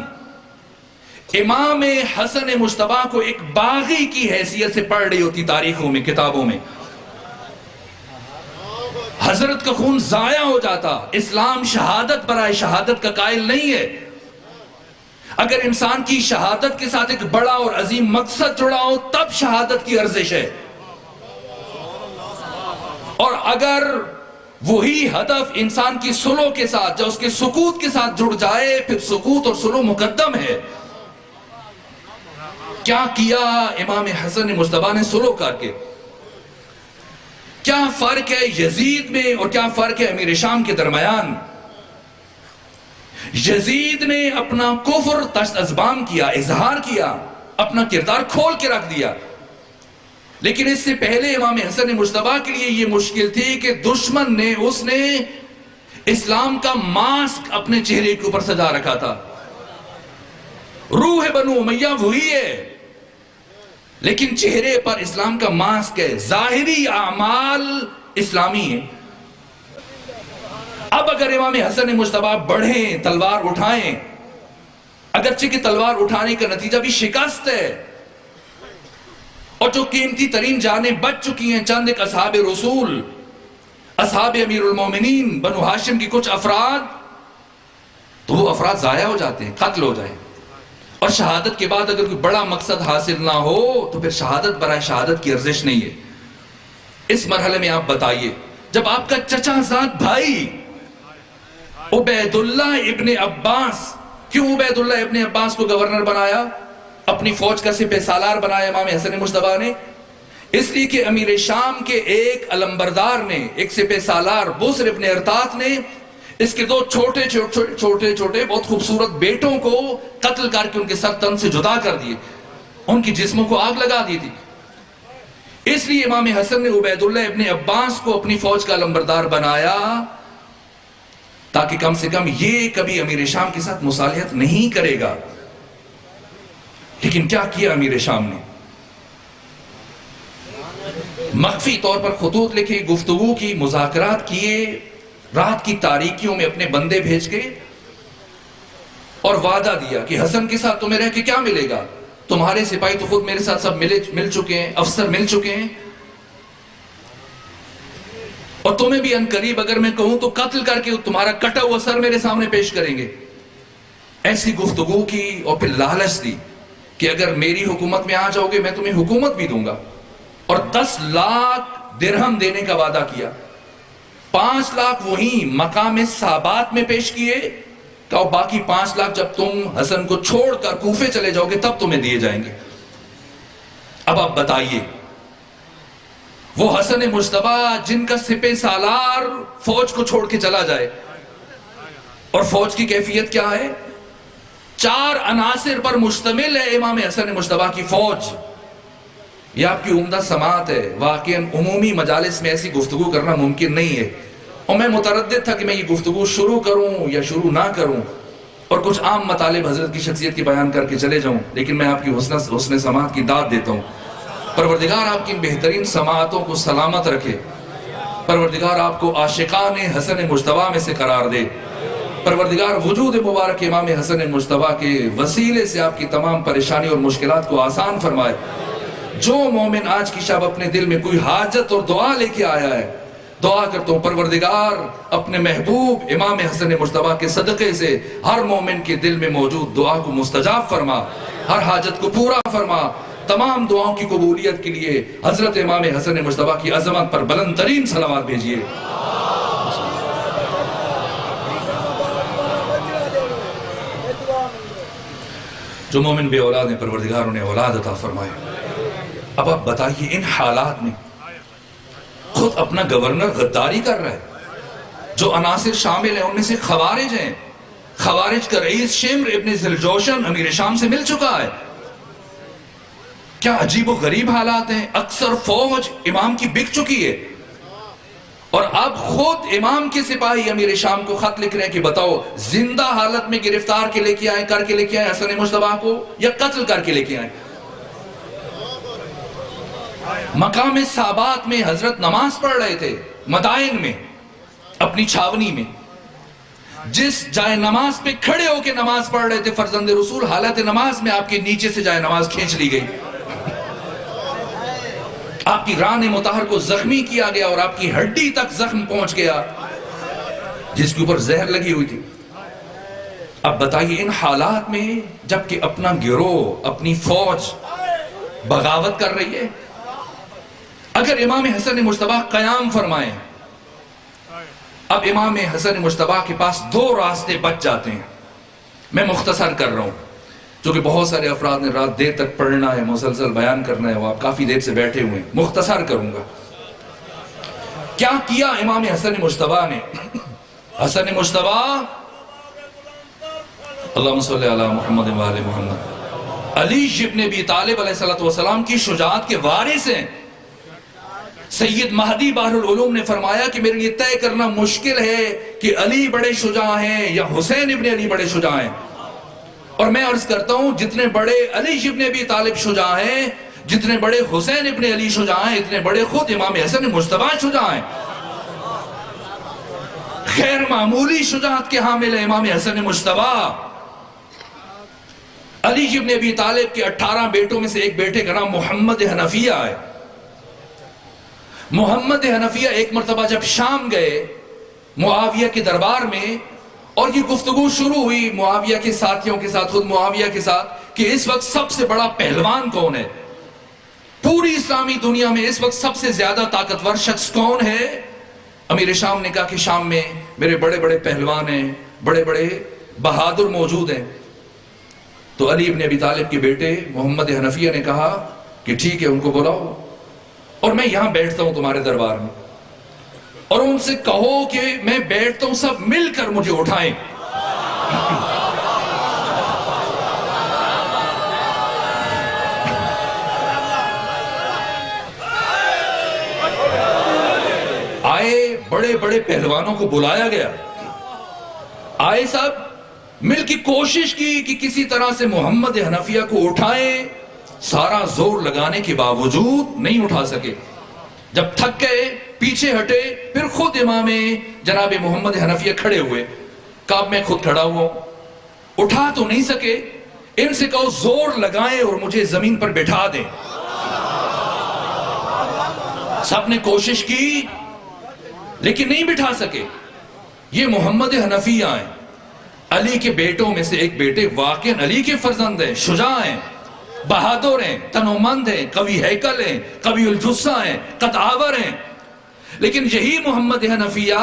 امام حسن مجتبیٰ کو ایک باغی کی حیثیت سے پڑھ رہی ہوتی تاریخوں میں، کتابوں میں. حضرت کا خون ضائع ہو جاتا. اسلام شہادت برائے شہادت کا قائل نہیں ہے. اگر انسان کی شہادت کے ساتھ ایک بڑا اور عظیم مقصد جڑا ہو تب شہادت کی ارزش ہے، اور اگر وہی ہدف انسان کی سلو کے ساتھ جو اس کے سکوت کے ساتھ جڑ جائے پھر سکوت اور سلو مقدم ہے. کیا کیا امام حسن مجتبیٰ نے سلو کر کے؟ کیا فرق ہے یزید میں اور کیا فرق ہے امیر شام کے درمیان؟ یزید نے اپنا کفر تشت ازبام کیا، اظہار کیا، اپنا کردار کھول کے رکھ دیا. لیکن اس سے پہلے امام حسن مجتبیٰ کے لیے یہ مشکل تھی کہ دشمن نے اس نے اسلام کا ماسک اپنے چہرے کے اوپر سجا رکھا تھا. روح بنو امیہ وہی ہے لیکن چہرے پر اسلام کا ماسک ہے، ظاہری اعمال اسلامی ہیں. اب اگر امام حسن مجتبیٰ بڑھیں، تلوار اٹھائیں، اگرچہ کہ تلوار اٹھانے کا نتیجہ بھی شکست ہے، اور جو قیمتی ترین جانیں بچ چکی ہیں، چند ایک اصحاب رسول، اصحاب امیر المومنین، بنو ہاشم کی کچھ افراد، تو وہ افراد ضائع ہو جاتے ہیں، قتل ہو جائیں. اور شہادت کے بعد اگر کوئی بڑا مقصد حاصل نہ ہو تو پھر شہادت برائے شہادت کی ارزش نہیں ہے. اس مرحلے میں آپ بتائیے، جب آپ کا چچا زاد بھائی عبیداللہ ابن عباس، کیوں عبیداللہ ابن عباس کو گورنر بنایا، اپنی فوج کا سپہ سالار بنایا امام حسن مجتبیٰ نے؟ اس لیے کہ امیر شام کے ایک علمبردار نے، ایک سپہ سالار بسر ابن ارطاط نے اس کے دو چھوٹے بہت خوبصورت بیٹوں کو قتل کر کے ان کے سر تن سے جدا کر دیے، ان کی جسموں کو آگ لگا دی تھی۔ اس لیے امام حسن نے عبیداللہ ابن عباس کو اپنی فوج کا علمبردار بنایا تاکہ کم سے کم یہ کبھی امیر شام کے ساتھ مصالحت نہیں کرے گا۔ لیکن کیا کیا امیر شام نے؟ مخفی طور پر خطوط لکھے، گفتگو کی، مذاکرات کیے، رات کی تاریکیوں میں اپنے بندے بھیج کے اور وعدہ دیا کہ حسن کے ساتھ تمہیں رہ کے کیا ملے گا، تمہارے سپاہی تو خود میرے ساتھ سب مل چکے ہیں، افسر مل چکے ہیں، اور تمہیں بھی عنقریب اگر میں کہوں تو قتل کر کے تمہارا کٹا ہوا سر میرے سامنے پیش کریں گے۔ ایسی گفتگو کی اور پھر لالچ دی کہ اگر میری حکومت میں آ جاؤ گے میں تمہیں حکومت بھی دوں گا، اور 10 لاکھ درہم دینے کا وعدہ کیا۔ 5 لاکھ وہی مقام صحابات میں پیش کیے، کہا باقی 5 لاکھ جب تم حسن کو چھوڑ کر کوفے چلے جاؤ گے تب تمہیں دیے جائیں گے۔ اب آپ بتائیے، وہ حسن مجتبیٰ جن کا سپہ سالار فوج کو چھوڑ کے چلا جائے، اور فوج کی کیفیت کیا ہے؟ 4 عناصر پر مشتمل ہے امام حسن مجتبیٰ کی فوج۔ یہ آپ کی عمدہ سماعت ہے، واقعاً عمومی مجالس میں ایسی گفتگو کرنا ممکن نہیں ہے، اور میں متردد تھا کہ میں یہ گفتگو شروع کروں یا شروع نہ کروں اور کچھ عام مطالب حضرت کی شخصیت کی بیان کر کے چلے جاؤں، لیکن میں آپ کی حسن سماعت کی داد دیتا ہوں۔ پروردگار آپ کی ان بہترین سماعتوں کو سلامت رکھے، پروردگار آپ کو عاشقان حسن مجتبیٰ میں سے قرار دے، پروردگار وجود مبارک امام حسن مجتبیٰ کے وسیلے سے آپ کی تمام پریشانی اور مشکلات کو آسان فرمائے۔ جو مومن آج کی شب اپنے دل میں کوئی حاجت اور دعا لے کے آیا ہے، دعا کرتا ہوں پروردگار اپنے محبوب امام حسن مجتبیٰ کے صدقے سے ہر مومن کے دل میں موجود دعا کو مستجاب فرما، ہر حاجت کو پورا فرما۔ تمام دعاؤں کی قبولیت کے لیے حضرت امام حسن مجتبیٰ کی عظمت پر بلند ترین صلوات بھیجیے۔ جو مومن بے اولاد ہیں پروردگار انہیں اولاد عطا فرمائے۔ اب آپ بتائیے، ان حالات میں خود اپنا گورنر غداری کر رہا ہے، جو عناصر شامل ہیں ان میں سے خوارج ہیں، خوارج کا رئیس شمر ابن ذوالجوشن امیر شام سے مل چکا ہے۔ کیا عجیب و غریب حالات ہیں، اکثر فوج امام کی بک چکی ہے، اور اب خود امام کے سپاہی امیر شام کو خط لکھ رہے ہیں کہ بتاؤ زندہ حالت میں گرفتار کے لے کے آئیں، کر کے لے کے آئیں حسن مجتبیٰ کو، یا قتل کر کے لے کے آئیں۔ مقام صحابات میں حضرت نماز پڑھ رہے تھے، مدائن میں، اپنی چھاونی میں، جس جائے نماز پہ کھڑے ہو کے نماز پڑھ رہے تھے فرزند رسول، حالت نماز میں آپ کے نیچے سے جائے نماز کھینچ لی گئی، آپ کی ران مطہر کو زخمی کیا گیا اور آپ کی ہڈی تک زخم پہنچ گیا جس کے اوپر زہر لگی ہوئی تھی۔ اب بتائیے ان حالات میں جبکہ اپنا گروہ، اپنی فوج بغاوت کر رہی ہے، اگر امام حسن مجتبیٰ قیام فرمائیں، اب امام حسن مجتبیٰ کے پاس 2 راستے بچ جاتے ہیں۔ میں مختصر کر رہا ہوں، جو کہ بہت سارے افراد نے رات دیر تک پڑھنا ہے، مسلسل بیان کرنا ہے، وہ آپ کافی دیر سے بیٹھے ہوئے ہیں، مختصر کروں گا۔ کیا کیا امام حسن مجتبیٰ نے؟ حسن مجتبیٰ، اللہم صلی علی محمد و آل محمد، علی ابن ابی طالب علیہ السلام کی شجاعت کے وارث ہیں۔ سید مہدی بحر العلوم نے فرمایا کہ میرے لیے طے کرنا مشکل ہے کہ علی بڑے شجاع ہیں یا حسین ابن علی بڑے شجاع ہیں، اور میں عرض کرتا ہوں جتنے بڑے علی ابن ابی طالب شجاع ہیں، جتنے بڑے حسین ابن علی شجاع ہیں، اتنے بڑے خود امام حسن مجتبیٰ شجاع ہیں۔ غیر معمولی شجاعت کے حامل ہیں امام حسن مجتبیٰ۔ علی ابن ابی طالب کے 18 بیٹوں میں سے ایک بیٹے کا نام محمد حنفیہ ہے۔ محمد حنفیہ ایک مرتبہ جب شام گئے معاویہ کے دربار میں، اور یہ گفتگو شروع ہوئی معاویہ کے ساتھیوں کے ساتھ، خود معاویہ کے ساتھ، کہ اس وقت سب سے بڑا پہلوان کون ہے، پوری اسلامی دنیا میں اس وقت سب سے زیادہ طاقتور شخص کون ہے؟ امیر شام نے کہا کہ شام میں میرے بڑے بڑے پہلوان ہیں، بڑے بڑے بہادر موجود ہیں۔ تو علی ابن ابی طالب کے بیٹے محمد حنفیہ نے کہا کہ ٹھیک ہے، ان کو بلاؤ اور میں یہاں بیٹھتا ہوں تمہارے دربار میں، اور ان سے کہو کہ میں بیٹھتا ہوں، سب مل کر مجھے اٹھائیں۔ آئے، بڑے بڑے پہلوانوں کو بلایا گیا، آئے سب مل کی کوشش کی کہ کسی طرح سے محمد حنفیہ کو اٹھائیں، سارا زور لگانے کے باوجود نہیں اٹھا سکے۔ جب تھک گئے، پیچھے ہٹے، پھر خود امام جناب محمد حنفیہ کھڑے ہوئے، کہا میں خود کھڑا ہوا ہوں، اٹھا تو نہیں سکے، ان سے کہو زور لگائیں اور مجھے زمین پر بٹھا دیں۔ سب نے کوشش کی لیکن نہیں بٹھا سکے۔ یہ محمد حنفیہ ہیں، علی کے بیٹوں میں سے ایک بیٹے، واقعاً علی کے فرزند ہیں، شجاع ہیں، بہادر ہیں، تنومند ہیں، قوی ہیکل ہیں، قوی الجثہ ہیں، قد آور ہیں، لیکن یہی محمد حنفیہ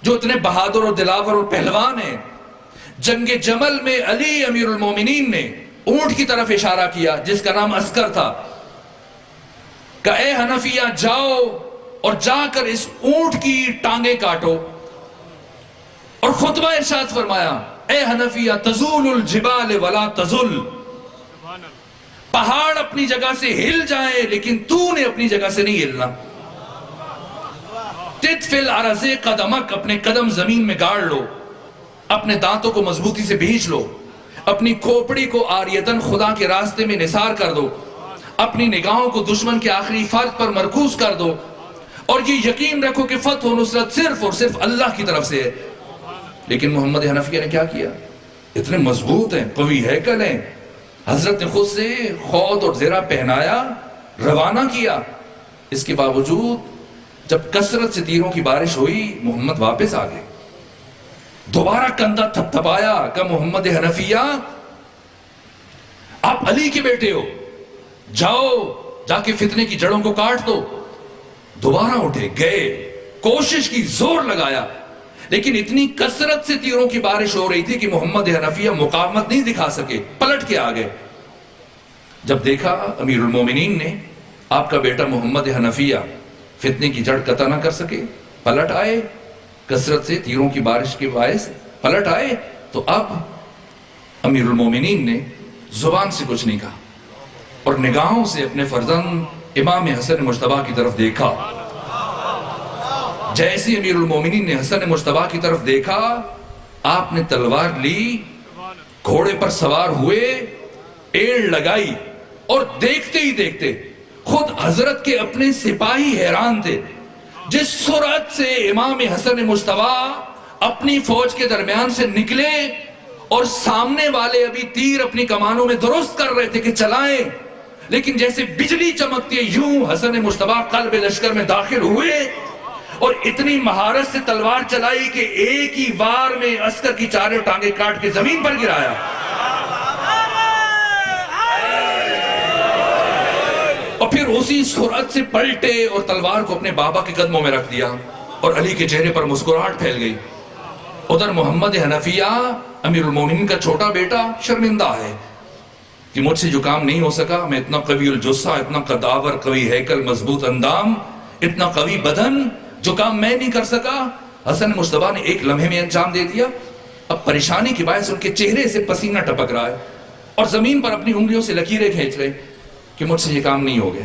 جو اتنے بہادر اور دلاور اور پہلوان ہیں، جنگ جمل میں علی امیر المومنین نے اونٹ کی طرف اشارہ کیا جس کا نام عسکر تھا، کہ اے حنفیہ جاؤ اور جا کر اس اونٹ کی ٹانگیں کاٹو، اور خطبہ ارشاد فرمایا اے حنفیہ تزول الجبال ولا تزل، پہاڑ اپنی جگہ سے ہل جائیں لیکن تو نے اپنی جگہ سے نہیں ہلنا۔ تدفل عرض قدمک، اپنے قدم زمین میں گاڑ لو، اپنے دانتوں کو مضبوطی سے بھینچ لو، اپنی کھوپڑی کو عاریتاً خدا کے راستے میں نثار کر دو، اپنی نگاہوں کو دشمن کے آخری فرد پر مرکوز کر دو، اور یہ یقین رکھو کہ فتح و نصرت صرف اور صرف اللہ کی طرف سے ہے۔ لیکن محمد حنفیہ نے کیا کیا؟ اتنے مضبوط ہیں، قوی ہیکل ہیں، حضرت نے خود سے خود اور زرہ پہنایا، روانہ کیا، اس کے باوجود جب کثرت سے تیروں کی بارش ہوئی محمد واپس آ گئے، دوبارہ کندھا تھپتھپایا کہ محمد حنفیہ آپ علی کے بیٹے ہو، جاؤ جا کے فتنے کی جڑوں کو کاٹ دو۔ دوبارہ اٹھے، گئے، کوشش کی، زور لگایا، لیکن اتنی کثرت سے تیروں کی بارش ہو رہی تھی کہ محمد حنفیہ مقاومت نہیں دکھا سکے، پلٹ کے آ گئے۔ جب دیکھا امیر المومنین نے آپ کا بیٹا محمد حنفیہ فتنے کی جڑ قطع نہ کر سکے، پلٹ آئے، کثرت سے تیروں کی بارش کے باعث پلٹ آئے، تو اب امیر المومنین نے زبان سے کچھ نہیں کہا اور نگاہوں سے اپنے فرزند امام حسن مجتبی کی طرف دیکھا۔ جیسے امیر المومنین نے حسن مجتبی کی طرف دیکھا، آپ نے تلوار لی، گھوڑے پر سوار ہوئے، ایڑ لگائی، اور دیکھتے ہی دیکھتے خود حضرت کے اپنے سپاہی حیران تھے، جس سرعت سے امام حسن مجتبی اپنی فوج کے درمیان سے نکلے اور سامنے والے ابھی تیر اپنی کمانوں میں درست کر رہے تھے کہ چلائیں، لیکن جیسے بجلی چمکتی ہے یوں حسن مجتبی قلب لشکر میں داخل ہوئے اور اتنی مہارت سے تلوار چلائی کہ ایک ہی وار میں عسکر کی چاروں ٹانگیں کاٹ کے زمین پر گرایا۔ اور پھر اسی سرعت سے پلٹے اور تلوار کو اپنے بابا کے قدموں میں رکھ دیا، اور علی کے چہرے پر مسکراہٹ پھیل گئی۔ ادھر محمد حنفیہ امیر المومنین کا چھوٹا بیٹا شرمندہ ہے کہ مجھ سے جو کام نہیں ہو سکا، میں اتنا قوی الجثہ، اتنا قداور، قوی ہیکل، مضبوط اندام، اتنا قوی بدن، جو کام میں نہیں کر سکا حسن مجتبی نے ایک لمحے میں انجام دے دیا۔ اب پریشانی کی باعث ان کے چہرے سے پسینہ ٹپک رہا ہے اور زمین پر اپنی انگلیوں سے لکیریں کھینچ رہے کہ مجھ سے یہ کام نہیں ہو گیا،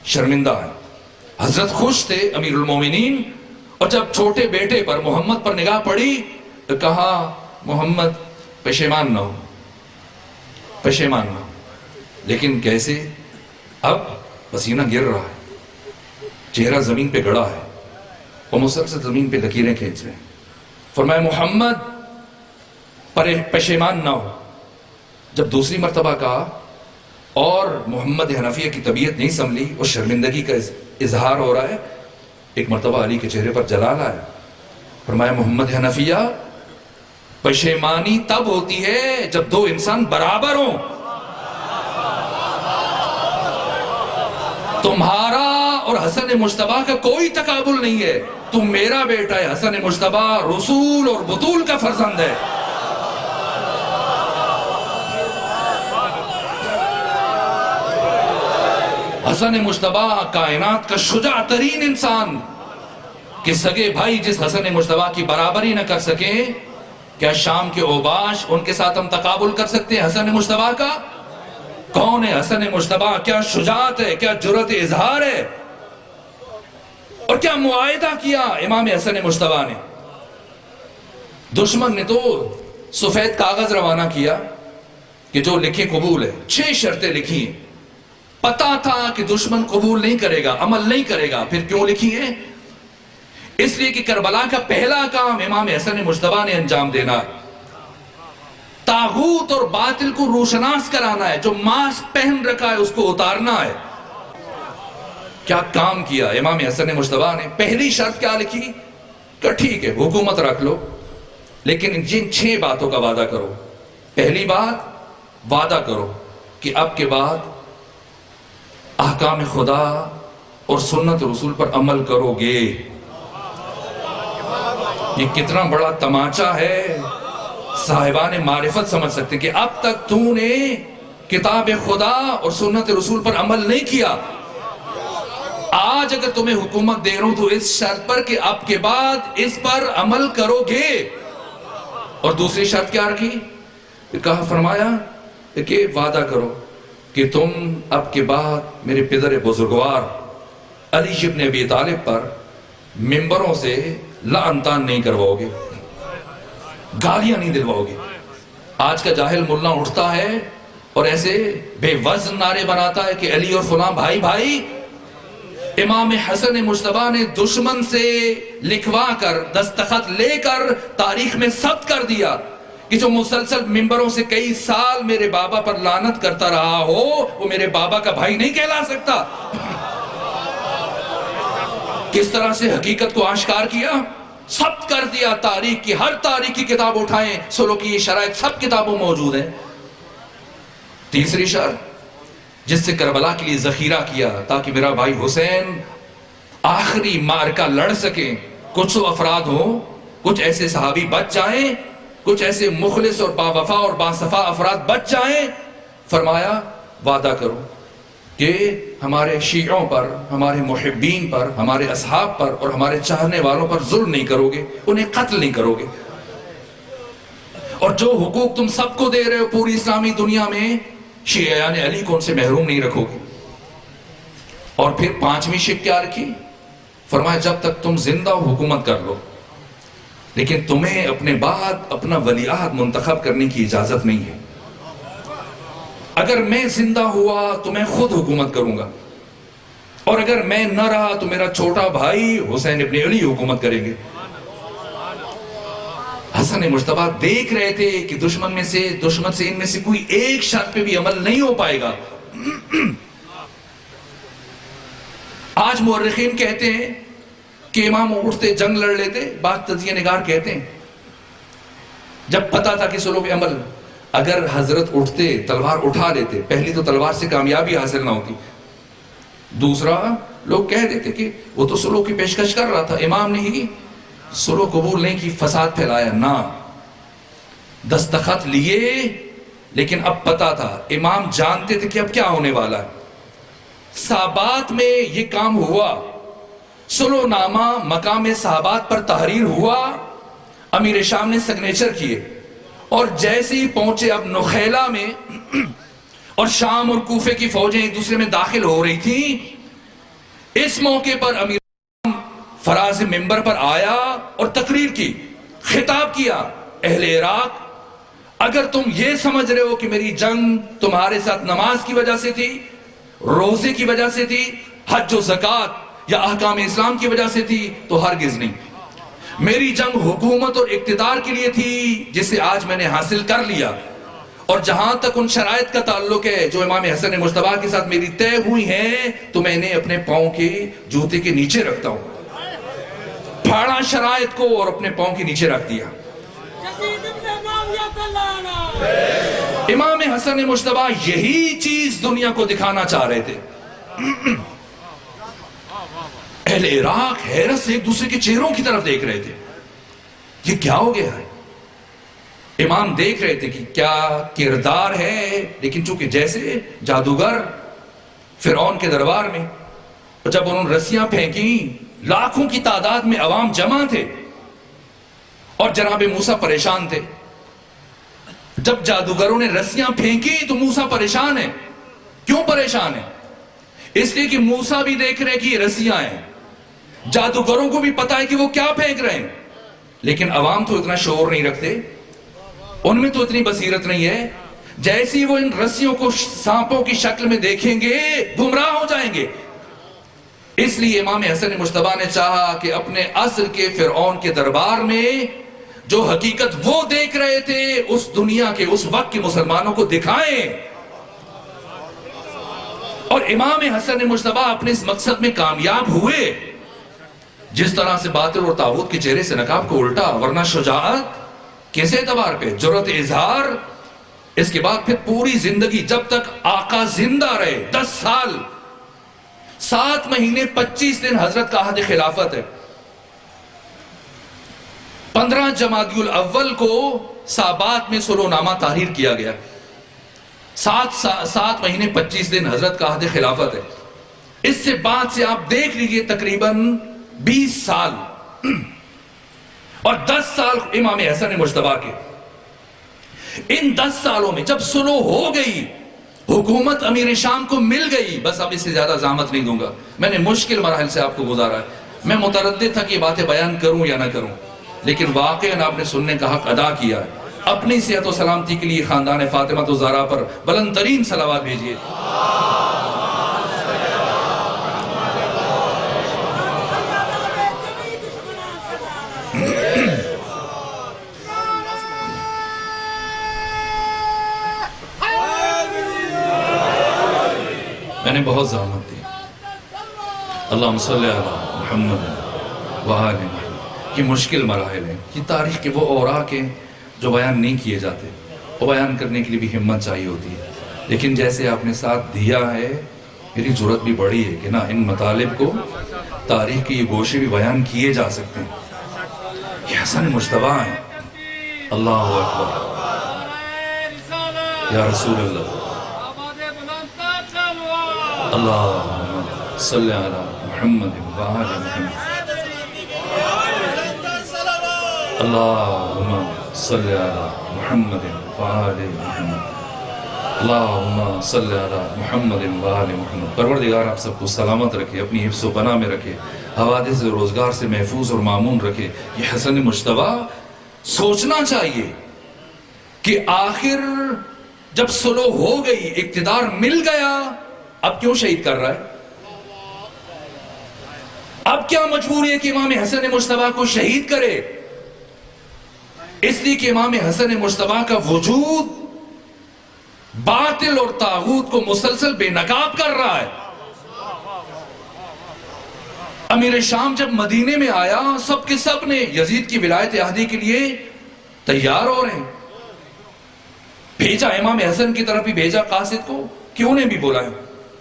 شرمندہ ہے۔ حضرت خوش تھے امیر المومنین، اور جب چھوٹے بیٹے پر محمد پر نگاہ پڑی تو کہا محمد پشیمان نہ ہو، پشیمان نہ ہو۔ لیکن کیسے؟ اب پسینہ گر رہا ہے، چہرہ زمین پہ گڑا ہے اور مسلسل زمین پہ لکیریں کھینچ رہے ہیں۔ فرمایا محمد پشیمان نہ ہو۔ جب دوسری مرتبہ کہا اور محمد حنفیہ کی طبیعت نہیں سنبھلی اور شرمندگی کا اظہار ہو رہا ہے، ایک مرتبہ علی کے چہرے پر جلال آیا، فرمایا محمد حنفیہ پشیمانی تب ہوتی ہے جب دو انسان برابر ہوں، تمہارا اور حسن مجتبیٰ کا کوئی تقابل نہیں ہے. تو میرا بیٹا ہے. حسن مجتبیٰ رسول اور بطول کا فرزند ہے. حسن مجتبیٰ کائنات کا شجاع ترین انسان کہ سگے بھائی جس حسن مجتبیٰ کی برابری نہ کر سکیں، کیا شام کے اوباش ان کے ساتھ ہم تقابل کر سکتے ہیں حسن مجتبیٰ کا؟ کون ہے حسن مجتبیٰ؟ کیا شجاعت ہے، کیا جرأت اظہار ہے، اور کیا معاہدہ کیا امام حسن مجتبیٰ نے. دشمن نے تو سفید کاغذ روانہ کیا کہ جو لکھے قبول ہے. 6 شرطیں لکھی ہیں. پتا تھا کہ دشمن قبول نہیں کرے گا، عمل نہیں کرے گا. پھر کیوں لکھی ہیں؟ اس لیے کہ کربلا کا پہلا کام امام حسن مجتبیٰ نے انجام دینا ہے. طاغوت اور باطل کو روشناس کرانا ہے. جو ماسک پہن رکھا ہے اس کو اتارنا ہے. کیا کام کیا امام حسن مجتبیٰ نے؟ پہلی شرط کیا لکھی کہ ٹھیک ہے حکومت رکھ لو، لیکن جن 6 باتوں کا وعدہ کرو. پہلی بات، وعدہ کرو کہ اب کے بعد احکام خدا اور سنت رسول پر عمل کرو گے. یہ کتنا بڑا تماچا ہے. صاحبان معرفت سمجھ سکتے کہ اب تک تو نے کتاب خدا اور سنت رسول پر عمل نہیں کیا. آج اگر تمہیں حکومت دے رہا ہوں تو اس شرط پر کہ اب کے بعد اس پر عمل کرو گے. اور دوسری شرط کیا رکھی؟ کہا فرمایا کہ وعدہ کرو کہ تم اب کے بعد میرے پدر بزرگوار علی ابن ابی طالب پر ممبروں سے لعن طعن نہیں کرواؤ گے، گالیاں نہیں دلواؤ گے. آج کا جاہل ملا اٹھتا ہے اور ایسے بے وزن نعرے بناتا ہے کہ علی اور فلاں بھائی بھائی. امام حسن مجتبیٰ نے دشمن سے لکھوا کر دستخط لے کر تاریخ میں ثبت کر دیا کہ جو مسلسل ممبروں سے کئی سال میرے بابا پر لعنت کرتا رہا ہو وہ میرے بابا کا بھائی نہیں کہلا سکتا. کس طرح سے حقیقت کو آشکار کیا، ثبت کر دیا. تاریخ کی ہر تاریخ کی کتاب اٹھائیں، سلوکی شرائط سب کتابوں موجود ہیں. تیسری شرط جس سے کربلا کے لیے ذخیرہ کیا تاکہ میرا بھائی حسین آخری معرکہ لڑ سکیں. کچھ 100 افراد ہوں، کچھ ایسے صحابی بچ جائیں، کچھ ایسے مخلص اور باوفا اور باصفا افراد بچ جائیں. فرمایا وعدہ کرو کہ ہمارے شیعوں پر، ہمارے محبین پر، ہمارے اصحاب پر اور ہمارے چاہنے والوں پر ظلم نہیں کرو گے، انہیں قتل نہیں کرو گے، اور جو حقوق تم سب کو دے رہے ہو پوری اسلامی دنیا میں شیعیان علی کو ان سے محروم نہیں رکھو گے. اور پھر 5ویں شک کیا رکھی؟ فرمایا جب تک تم زندہ ہو حکومت کر لو، لیکن تمہیں اپنے بعد اپنا ولی عہد منتخب کرنے کی اجازت نہیں ہے. اگر میں زندہ ہوا تو میں خود حکومت کروں گا، اور اگر میں نہ رہا تو میرا چھوٹا بھائی حسین ابن علی حکومت کریں گے. حسن مجتبیٰ دیکھ رہے تھے کہ دشمن سے ان میں سے کوئی ایک شرط پہ بھی عمل نہیں ہو پائے گا. آج مورخین کہتے ہیں کہ امام اٹھتے جنگ لڑ لیتے. بعض تجزیہ نگار کہتے ہیں جب پتا تھا کہ سلو پہ عمل، اگر حضرت اٹھتے تلوار اٹھا لیتے، پہلی تو تلوار سے کامیابی حاصل نہ ہوتی، دوسرا لوگ کہہ دیتے کہ وہ تو سلو کی پیشکش کر رہا تھا، امام نے ہی سلو قبول نہیں کی، فساد پھیلایا. نہ، دستخط لیے، لیکن اب پتا تھا، امام جانتے تھے کہ اب کیا ہونے والا ہے. صحابات میں یہ کام ہوا، سلو نامہ مقام صحابات پر تحریر ہوا، امیر شام نے سگنیچر کیے، اور جیسے ہی پہنچے اب نخیلہ میں، اور شام اور کوفے کی فوجیں ایک دوسرے میں داخل ہو رہی تھی، اس موقع پر امیر فراز ممبر پر آیا اور تقریر کی، خطاب کیا. اہل عراق، اگر تم یہ سمجھ رہے ہو کہ میری جنگ تمہارے ساتھ نماز کی وجہ سے تھی، روزے کی وجہ سے تھی، حج و زکوٰۃ یا احکام اسلام کی وجہ سے تھی، تو ہرگز نہیں. میری جنگ حکومت اور اقتدار کے لیے تھی جسے آج میں نے حاصل کر لیا. اور جہاں تک ان شرائط کا تعلق ہے جو امام حسن مجتبیٰ کے ساتھ میری طے ہوئی ہیں، تو میں انہیں اپنے پاؤں کے جوتے کے نیچے رکھتا ہوں. پھاڑا شرائط کو اور اپنے پاؤں کے نیچے رکھ دیا. امام حسن مجتبیٰ یہی چیز دنیا کو دکھانا چاہ رہے تھے. اہل عراق حیرت سے ایک دوسرے کے چہروں کی طرف دیکھ رہے تھے، یہ کیا ہو گیا ہے؟ امام دیکھ رہے تھے کہ کیا کردار ہے، لیکن چونکہ جیسے جادوگر فرعون کے دربار میں، جب انہوں نے رسیاں پھینکی، لاکھوں کی تعداد میں عوام جمع تھے اور جناب موسیٰ پریشان تھے۔ جب جادوگروں نے رسیاں پھینکی تو موسیٰ پریشان ہے۔ کیوں پریشان ہے؟ اس لیے کہ موسیٰ بھی دیکھ رہے کہ یہ رسیاں ہیں، جادوگروں کو بھی پتا ہے کہ وہ کیا پھینک رہے ہیں، لیکن عوام تو اتنا شعور نہیں رکھتے، ان میں تو اتنی بصیرت نہیں ہے۔ جیسی وہ ان رسیوں کو سانپوں کی شکل میں دیکھیں گے گمراہ ہو جائیں گے۔ اس لیے امام حسن مجتبیٰ نے چاہا کہ اپنے عصر کے فرعون کے دربار میں جو حقیقت وہ دیکھ رہے تھے اس دنیا کے اس وقت کے مسلمانوں کو دکھائیں، اور امام حسن مجتبیٰ اپنے اس مقصد میں کامیاب ہوئے۔ جس طرح سے باطل اور طاغوت کے چہرے سے نقاب کو الٹا، ورنہ شجاعت کس اعتبار پہ، جرأت اظہار۔ اس کے بعد پھر پوری زندگی جب تک آقا زندہ رہے، 10 سال 7 مہینے 25 دن حضرت کا عہد خلافت ہے۔ 15 جمادی الاول کو سابات میں صلح نامہ تحریر کیا گیا۔ 7 مہینے 25 دن حضرت کا عہد خلافت ہے۔ اس سے بعد سے آپ دیکھ لیجئے تقریباً 20 سال اور 10 سال امام حسن مجتبیٰ کے۔ ان 10 سالوں میں جب صلح ہو گئی، حکومت امیر شام کو مل گئی، بس اب اس سے زیادہ زحمت نہیں دوں گا، میں نے مشکل مراحل سے آپ کو گزارا ہے، میں متردد تھا کہ یہ باتیں بیان کروں یا نہ کروں، لیکن واقعاً آپ نے سننے کا حق ادا کیا ہے۔ اپنی صحت و سلامتی کے لیے خاندان فاطمہ الزہرا پر بلند ترین صلوات بھیجیے۔ میں نے بہت زحمت دی، اللہم صلی علی محمد وآل محمد۔ یہ مشکل مراحل ہیں، یہ تاریخ کے وہ اوراق ہیں جو بیان نہیں کیے جاتے، وہ بیان کرنے کے لیے بھی ہمت چاہیے ہوتی ہے، لیکن جیسے آپ نے ساتھ دیا ہے میری جرأت بھی بڑی ہے کہ نا ان مطالب کو تاریخ کے یہ گوشے بھی بیان کیے جا سکتے ہیں۔ یہ حسن مجتبیٰ ہیں، اللہ اکبر یا رسول اللہ، اللہم صلی علی محمد وآل محمد، اللہم صلی علی محمد وآل محمد، اللہم صلی علی محمد وآل محمد۔ پروردگار آپ سب کو سلامت رکھے، اپنی حفظ و پناہ میں رکھے، حوادث روزگار سے محفوظ اور معمون رکھے۔ یہ حسن مجتبیٰ سوچنا چاہیے کہ آخر جب صلح ہو گئی، اقتدار مل گیا، اب کیوں شہید کر رہا ہے؟ اب کیا مجبوری ہے کہ امام حسن مجتبیٰ کو شہید کرے؟ اس لیے کہ امام حسن مجتبیٰ کا وجود باطل اور طاغوت کو مسلسل بے نقاب کر رہا ہے۔ امیر شام جب مدینے میں آیا، سب کے سب نے یزید کی ولایت عہدی کے لیے تیار ہو رہے ہیں۔ بھیجا امام حسن کی طرف بھی بھیجا قاصد کو کہ انہیں بھی بلائیں،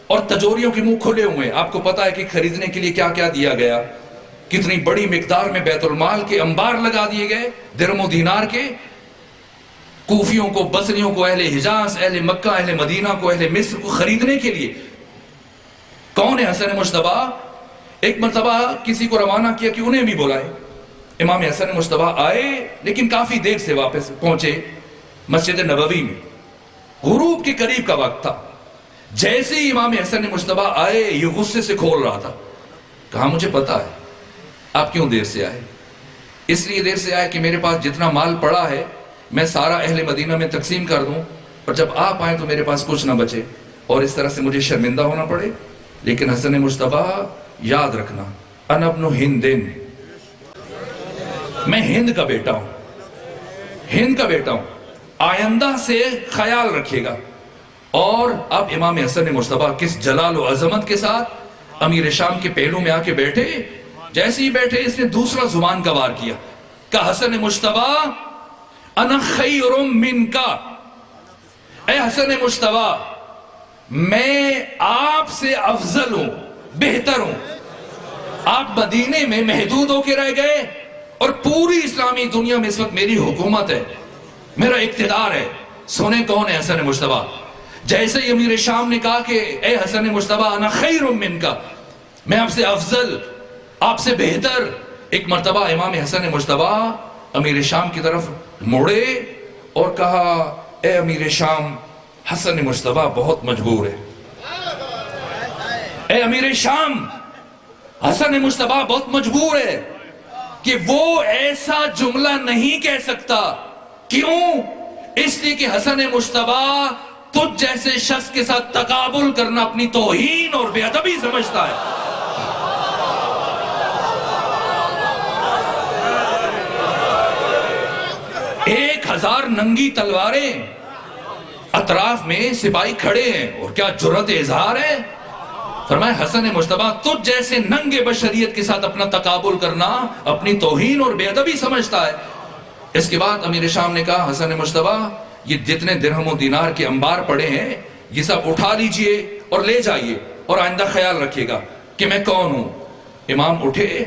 اور تجوریوں کے منہ کھلے ہوئے ہیں۔ آپ کو پتا ہے کہ خریدنے کے لیے کیا کیا دیا گیا، کتنی بڑی مقدار میں بیت المال کے انبار لگا دیے گئے، درم و دینار کے، کوفیوں کو، بصریوں کو، اہل حجاز، اہل مکہ، اہل مدینہ کو، اہل مصر کو خریدنے کے لیے۔ کون ہے حسن مجتبیٰ؟ ایک مرتبہ کسی کو روانہ کیا کہ انہیں بھی بلائے۔ امام حسن مجتبیٰ آئے، لیکن کافی دیر سے واپس پہنچے مسجد نبوی میں، غروب کے قریب کا وقت تھا۔ جیسے ہی امام حسن مجتبیٰ آئے، یہ غصے سے کھول رہا تھا۔ کہا مجھے پتا ہے آپ کیوں دیر سے آئے، اس لیے دیر سے آئے کہ میرے پاس جتنا مال پڑا ہے میں سارا اہل مدینہ میں تقسیم کر دوں، اور جب آپ آئیں تو میرے پاس کچھ نہ بچے اور اس طرح سے مجھے شرمندہ ہونا پڑے۔ لیکن حسن مجتبیٰ یاد رکھنا، انا ابن ہندن، میں ہند کا بیٹا ہوں، ہند کا بیٹا ہوں، آئندہ سے خیال رکھیے گا۔ اور اب امام حسن مجتبیٰ کس جلال و عظمت کے ساتھ امیر شام کے پہلو میں آ کے بیٹھے، جیسے ہی بیٹھے اس نے دوسرا زبان کا وار کیا، کہا حسن مجتبیٰ انا خیر منکا، اے حسن مجتبیٰ میں آپ سے افضل ہوں، بہتر ہوں۔ آپ مدینے میں محدود ہو کے رہ گئے اور پوری اسلامی دنیا میں اس وقت میری حکومت ہے، میرا اقتدار ہے۔ سنیں کون ہے حسن مجتبی؟ جیسے ہی امیر شام نے کہا کہ اے حسن مجتبی انا خیر منک، میں آپ سے افضل، آپ سے بہتر، ایک مرتبہ امام حسن مجتبی امیر شام کی طرف مڑے اور کہا اے امیر شام، حسن مجتبی بہت مجبور ہے۔ اے امیر شام، حسن مجتبی بہت مجبور ہے کہ وہ ایسا جملہ نہیں کہہ سکتا۔ کیوں؟ اس لیے کہ حسن مجتبی تجھ جیسے شخص کے ساتھ تقابل کرنا اپنی توہین اور بے ادبی سمجھتا ہے۔ ایک 1000 ننگی تلواریں، اطراف میں سپاہی کھڑے ہیں، اور کیا جرأت اظہار ہے۔ فرمایا حسن مجتبی تجھ جیسے ننگے بشریت کے ساتھ اپنا تقابل کرنا اپنی توہین اور بے ادبی سمجھتا ہے۔ اس کے بعد امیر شام نے کہا حسن مجتبی یہ جتنے درہم و دینار کے انبار پڑے ہیں یہ سب اٹھا لیجئے اور لے جائیے، اور آئندہ خیال رکھیے گا کہ میں کون ہوں۔ امام اٹھے،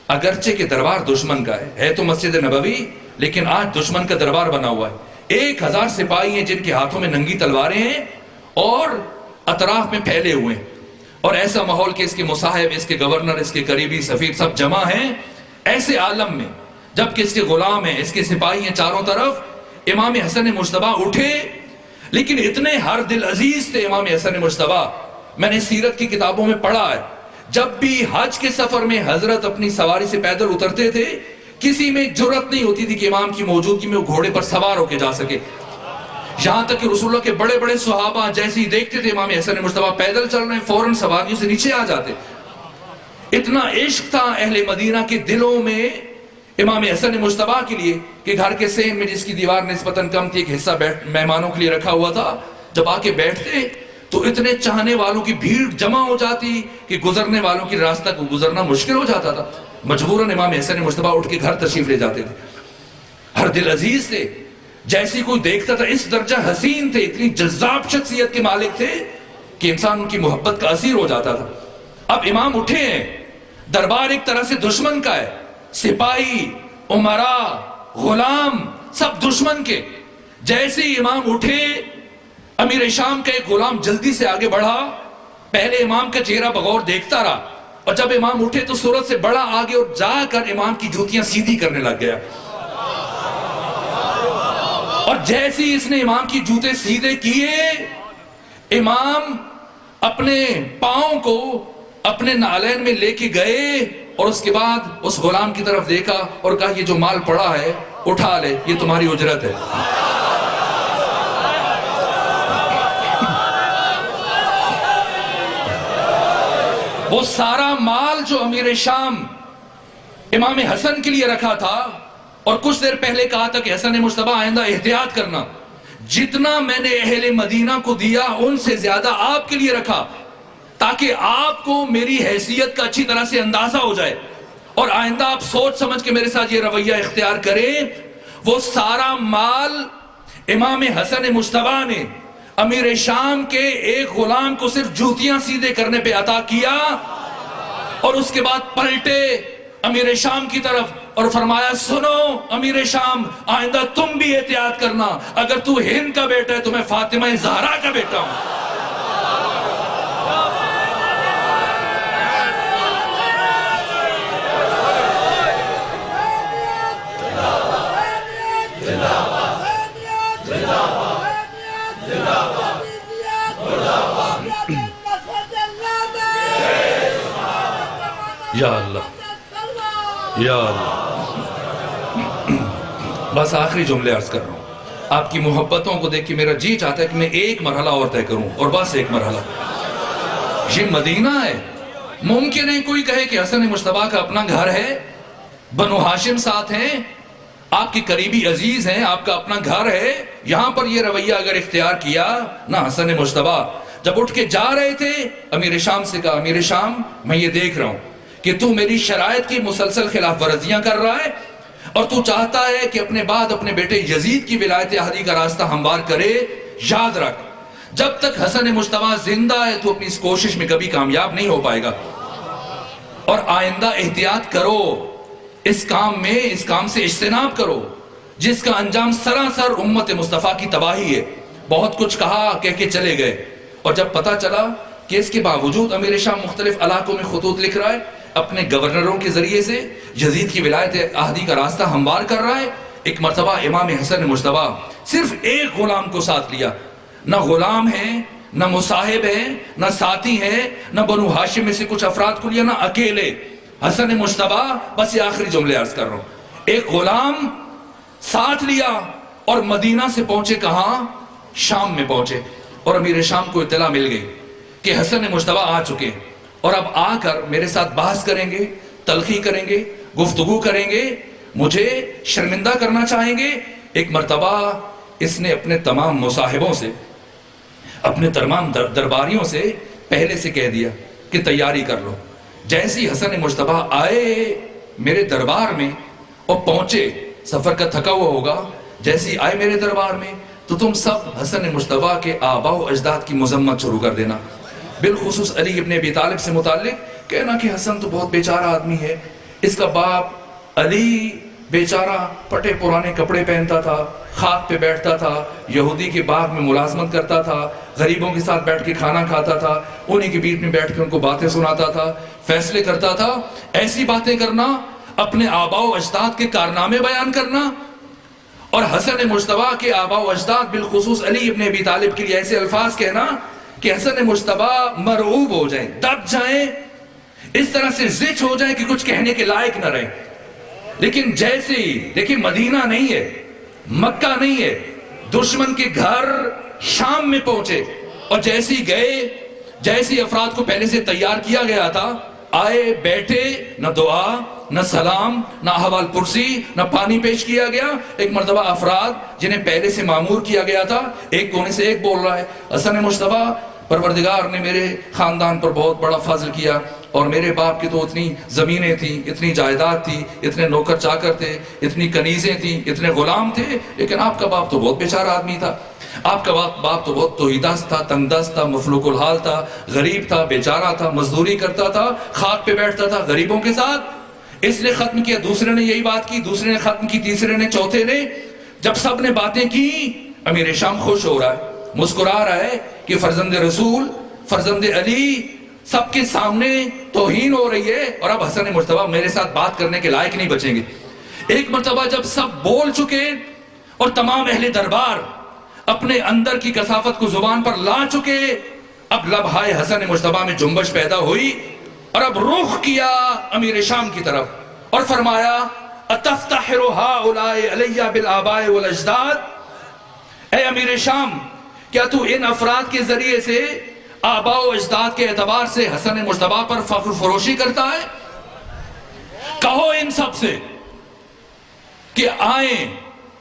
اگرچہ کہ دربار دشمن کا ہے تو مسجد نبوی، لیکن آج دشمن کا دربار بنا ہوا ہے۔ 1000 سپاہی ہیں جن کے ہاتھوں میں ننگی تلواریں ہیں اور اطراف میں پھیلے ہوئے ہیں، اور ایسا ماحول کہ اس کے مصاحب، اس کے گورنر، اس کے قریبی سفیر سب جمع ہیں۔ ایسے عالم میں جبکہ اس کے غلام ہیں، اس کے سپاہی ہیں چاروں طرف، امام حسن مجتبی اٹھے، لیکن اتنے ہر دل عزیز تھے امام حسن مجتبی۔ میں نے سیرت کی کتابوں میں پڑھا ہے جب بھی حج کے سفر میں حضرت اپنی سواری سے پیدل اترتے تھے، کسی میں جرأت نہیں ہوتی تھی کہ امام کی موجودگی میں وہ گھوڑے پر سوار ہو کے جا سکے۔ یہاں تک کہ رسول اللہ کے بڑے بڑے صحابہ جیسے ہی دیکھتے تھے امام حسن مجتبی پیدل چل رہے ہیں، فوراً سواریوں سے نیچے آ جاتے۔ اتنا عشق تھا اہل مدینہ کے دلوں میں امام حسن مجتبی کے لیے کہ گھر کے سین میں جس کی دیوار نسبتاً کم تھی، ایک حصہ مہمانوں کے لیے رکھا ہوا تھا، جب آ کے بیٹھتے تو اتنے چاہنے والوں کی بھیڑ جمع ہو جاتی کہ گزرنے والوں کی راستہ کو گزرنا مشکل ہو جاتا تھا۔ مجبوراً امام حسن مجتبی اٹھ کے گھر تشریف لے جاتے تھے۔ ہر دل عزیز تھے، جیسی کوئی دیکھتا تھا اس درجہ حسین تھے، اتنی جذاب شخصیت کے مالک تھے کہ انسان ان کی محبت کا اسیر ہو جاتا تھا۔ اب امام اٹھے ہیں، دربار ایک طرح سے دشمن کا ہے، سپاہی، امراء، غلام سب دشمن کے۔ جیسے ہی امام اٹھے، امیر شام کا ایک غلام جلدی سے آگے بڑھا، پہلے امام کا چہرہ بغور دیکھتا رہا، اور جب امام اٹھے تو صورت سے بڑا آگے اور جا کر امام کی جوتیاں سیدھی کرنے لگ گیا۔ اور جیسے ہی اس نے امام کی جوتے سیدھے کیے، امام اپنے پاؤں کو اپنے نالین میں لے کے گئے، اور اس کے بعد اس غلام کی طرف دیکھا اور کہا یہ جو مال پڑا ہے اٹھا لے، یہ تمہاری اجرت ہے۔ وہ سارا مال جو امیر شام امام حسن کے لیے رکھا تھا، اور کچھ دیر پہلے کہا تھا کہ حسن مجتبی آئندہ احتیاط کرنا، جتنا میں نے اہل مدینہ کو دیا ان سے زیادہ آپ کے لیے رکھا، تاکہ آپ کو میری حیثیت کا اچھی طرح سے اندازہ ہو جائے اور آئندہ آپ سوچ سمجھ کے میرے ساتھ یہ رویہ اختیار کریں۔ وہ سارا مال امام حسن مجتبی نے امیر شام کے ایک غلام کو صرف جوتیاں سیدھے کرنے پہ عطا کیا، اور اس کے بعد پلٹے امیر شام کی طرف اور فرمایا سنو امیر شام، آئندہ تم بھی احتیاط کرنا، اگر تو ہند کا بیٹا ہے تو میں فاطمہ زہرا کا بیٹا ہوں۔ یا اللہ یا اللہ، بس آخری جملے عرض کر رہا ہوں۔ آپ کی محبتوں کو دیکھ کے میرا جی چاہتا ہے کہ میں ایک مرحلہ اور طے کروں، اور بس ایک مرحلہ۔ یہ مدینہ ہے، ممکن ہے کوئی کہے کہ حسن مجتبی کا اپنا گھر ہے، بنو ہاشم ساتھ ہیں، آپ کے قریبی عزیز ہیں، آپ کا اپنا گھر ہے، یہاں پر یہ رویہ اگر اختیار کیا نہ حسن مجتبی جب اٹھ کے جا رہے تھے امیر شام سے کہا امیر شام میں یہ دیکھ رہا ہوں کہ تو میری شرائط کی مسلسل خلاف ورزیاں کر رہا ہے، اور تو چاہتا ہے کہ اپنے بعد اپنے بیٹے یزید کی ولایت احدی کا راستہ ہموار کرے۔ یاد رکھ جب تک حسن مجتبی زندہ ہے تو اپنی اس کوشش میں کبھی کامیاب نہیں ہو پائے گا۔ اور آئندہ احتیاط کرو، اس کام سے اجتناب کرو جس کا انجام سراسر امت مصطفیٰ کی تباہی ہے۔ بہت کچھ کہا، کہہ کے چلے گئے، اور جب پتہ چلا کہ اس کے باوجود امیر شام مختلف علاقوں میں خطوط لکھ رہا ہے، اپنے گورنروں کے ذریعے سے یزید کی ولایت عہدی کا راستہ ہموار کر رہا ہے، ایک مرتبہ امام حسن مجتبیٰ صرف ایک غلام کو ساتھ لیا، نہ غلام ہے، نہ مصاحب ہے، نہ ساتھی ہے، نہ بنو ہاشم میں سے کچھ افراد کو لیا، نہ اکیلے حسن مجتبیٰ، بس یہ آخری جملے عرض کر رہا ہوں، ایک غلام ساتھ لیا اور مدینہ سے پہنچے کہاں؟ شام میں پہنچے، اور امیر شام کو اطلاع مل گئی کہ حسن مجتبیٰ آ چکے، اور اب آ کر میرے ساتھ بحث کریں گے، تلخی کریں گے، گفتگو کریں گے، مجھے شرمندہ کرنا چاہیں گے۔ ایک مرتبہ اس نے اپنے تمام مصاحبوں سے، اپنے تمام درباریوں سے پہلے سے کہہ دیا کہ تیاری کر لو، جیسی حسن مجتبیٰ آئے میرے دربار میں اور پہنچے، سفر کا تھکا ہوا ہوگا، جیسی آئے میرے دربار میں تو تم سب حسن مجتبیٰ کے آباء و اجداد کی مذمت شروع کر دینا، بالخصوص علی ابن ابی طالب سے متعلق کہنا کہ حسن تو بہت بیچارہ آدمی ہے، اس کا باپ علی بیچارہ پٹے پرانے کپڑے پہنتا تھا، خاک پہ بیٹھتا تھا، یہودی کے باغ میں ملازمت کرتا تھا، غریبوں کے ساتھ بیٹھ کے کھانا کھاتا تھا، انہی کے بیچ میں بیٹھ کے ان کو باتیں سناتا تھا، فیصلے کرتا تھا۔ ایسی باتیں کرنا، اپنے آباء و اجداد کے کارنامے بیان کرنا، اور حسن مجتبیٰ کے آباء و اجداد بالخصوص علی ابن ابی طالب کے لیے ایسے الفاظ کہنا کہ حسن مجتبیٰ مرعوب ہو جائیں، دب جائیں، اس طرح سے زچ ہو جائیں کہ کچھ کہنے کے لائق نہ رہیں۔ لیکن جیسے ہی دیکھیں، مدینہ نہیں ہے، مکہ نہیں ہے، دشمن کے گھر شام میں پہنچے، اور جیسے ہی گئے، جیسے افراد کو پہلے سے تیار کیا گیا تھا، آئے بیٹھے، نہ دعا، نہ سلام، نہ احوال پرسی، نہ پانی پیش کیا گیا۔ ایک مرتبہ افراد جنہیں پہلے سے معمور کیا گیا تھا، ایک کونے سے ایک بول رہا ہے، حسن مجتبیٰ، پروردگار نے میرے خاندان پر بہت بڑا فضل کیا، اور میرے باپ کی تو اتنی زمینیں تھیں، اتنی جائیداد تھی، اتنے نوکر چاکر تھے، اتنی کنیزیں تھیں، اتنے غلام تھے، لیکن آپ کا باپ تو بہت بیچارہ آدمی تھا، آپ کا باپ تو بہت توحیدست تھا، تنگ دست تھا، مفلوق الحال تھا، غریب تھا، بیچارہ تھا، مزدوری کرتا تھا، خاک پہ بیٹھتا تھا غریبوں کے ساتھ۔ اس نے ختم کیا، دوسرے نے یہی بات کی، دوسرے نے ختم کی، تیسرے نے، چوتھے نے۔ جب سب نے باتیں کی، امیر شام خوش ہو رہا ہے، مسکرا رہا ہے کہ فرزند رسول، فرزند علی، سب کے سامنے توہین ہو رہی ہے، اور اب حسن مجتبیٰ میرے ساتھ بات کرنے کے لائق نہیں بچیں گے۔ ایک مرتبہ جب سب بول چکے اور تمام اہل دربار اپنے اندر کی کثافت کو زبان پر لا چکے، اب لبہائے حسن مجتبیٰ میں جنبش پیدا ہوئی، اور اب رخ کیا امیر شام کی طرف اور فرمایا، اتفتخر ہؤلاء علی بالآباء والاجداد، اے امیر شام، کیا تو ان افراد کے ذریعے سے آباء و اجداد کے اعتبار سے حسن مجتبیٰ پر فخر فروشی کرتا ہے؟ کہو ان سب سے کہ آئیں،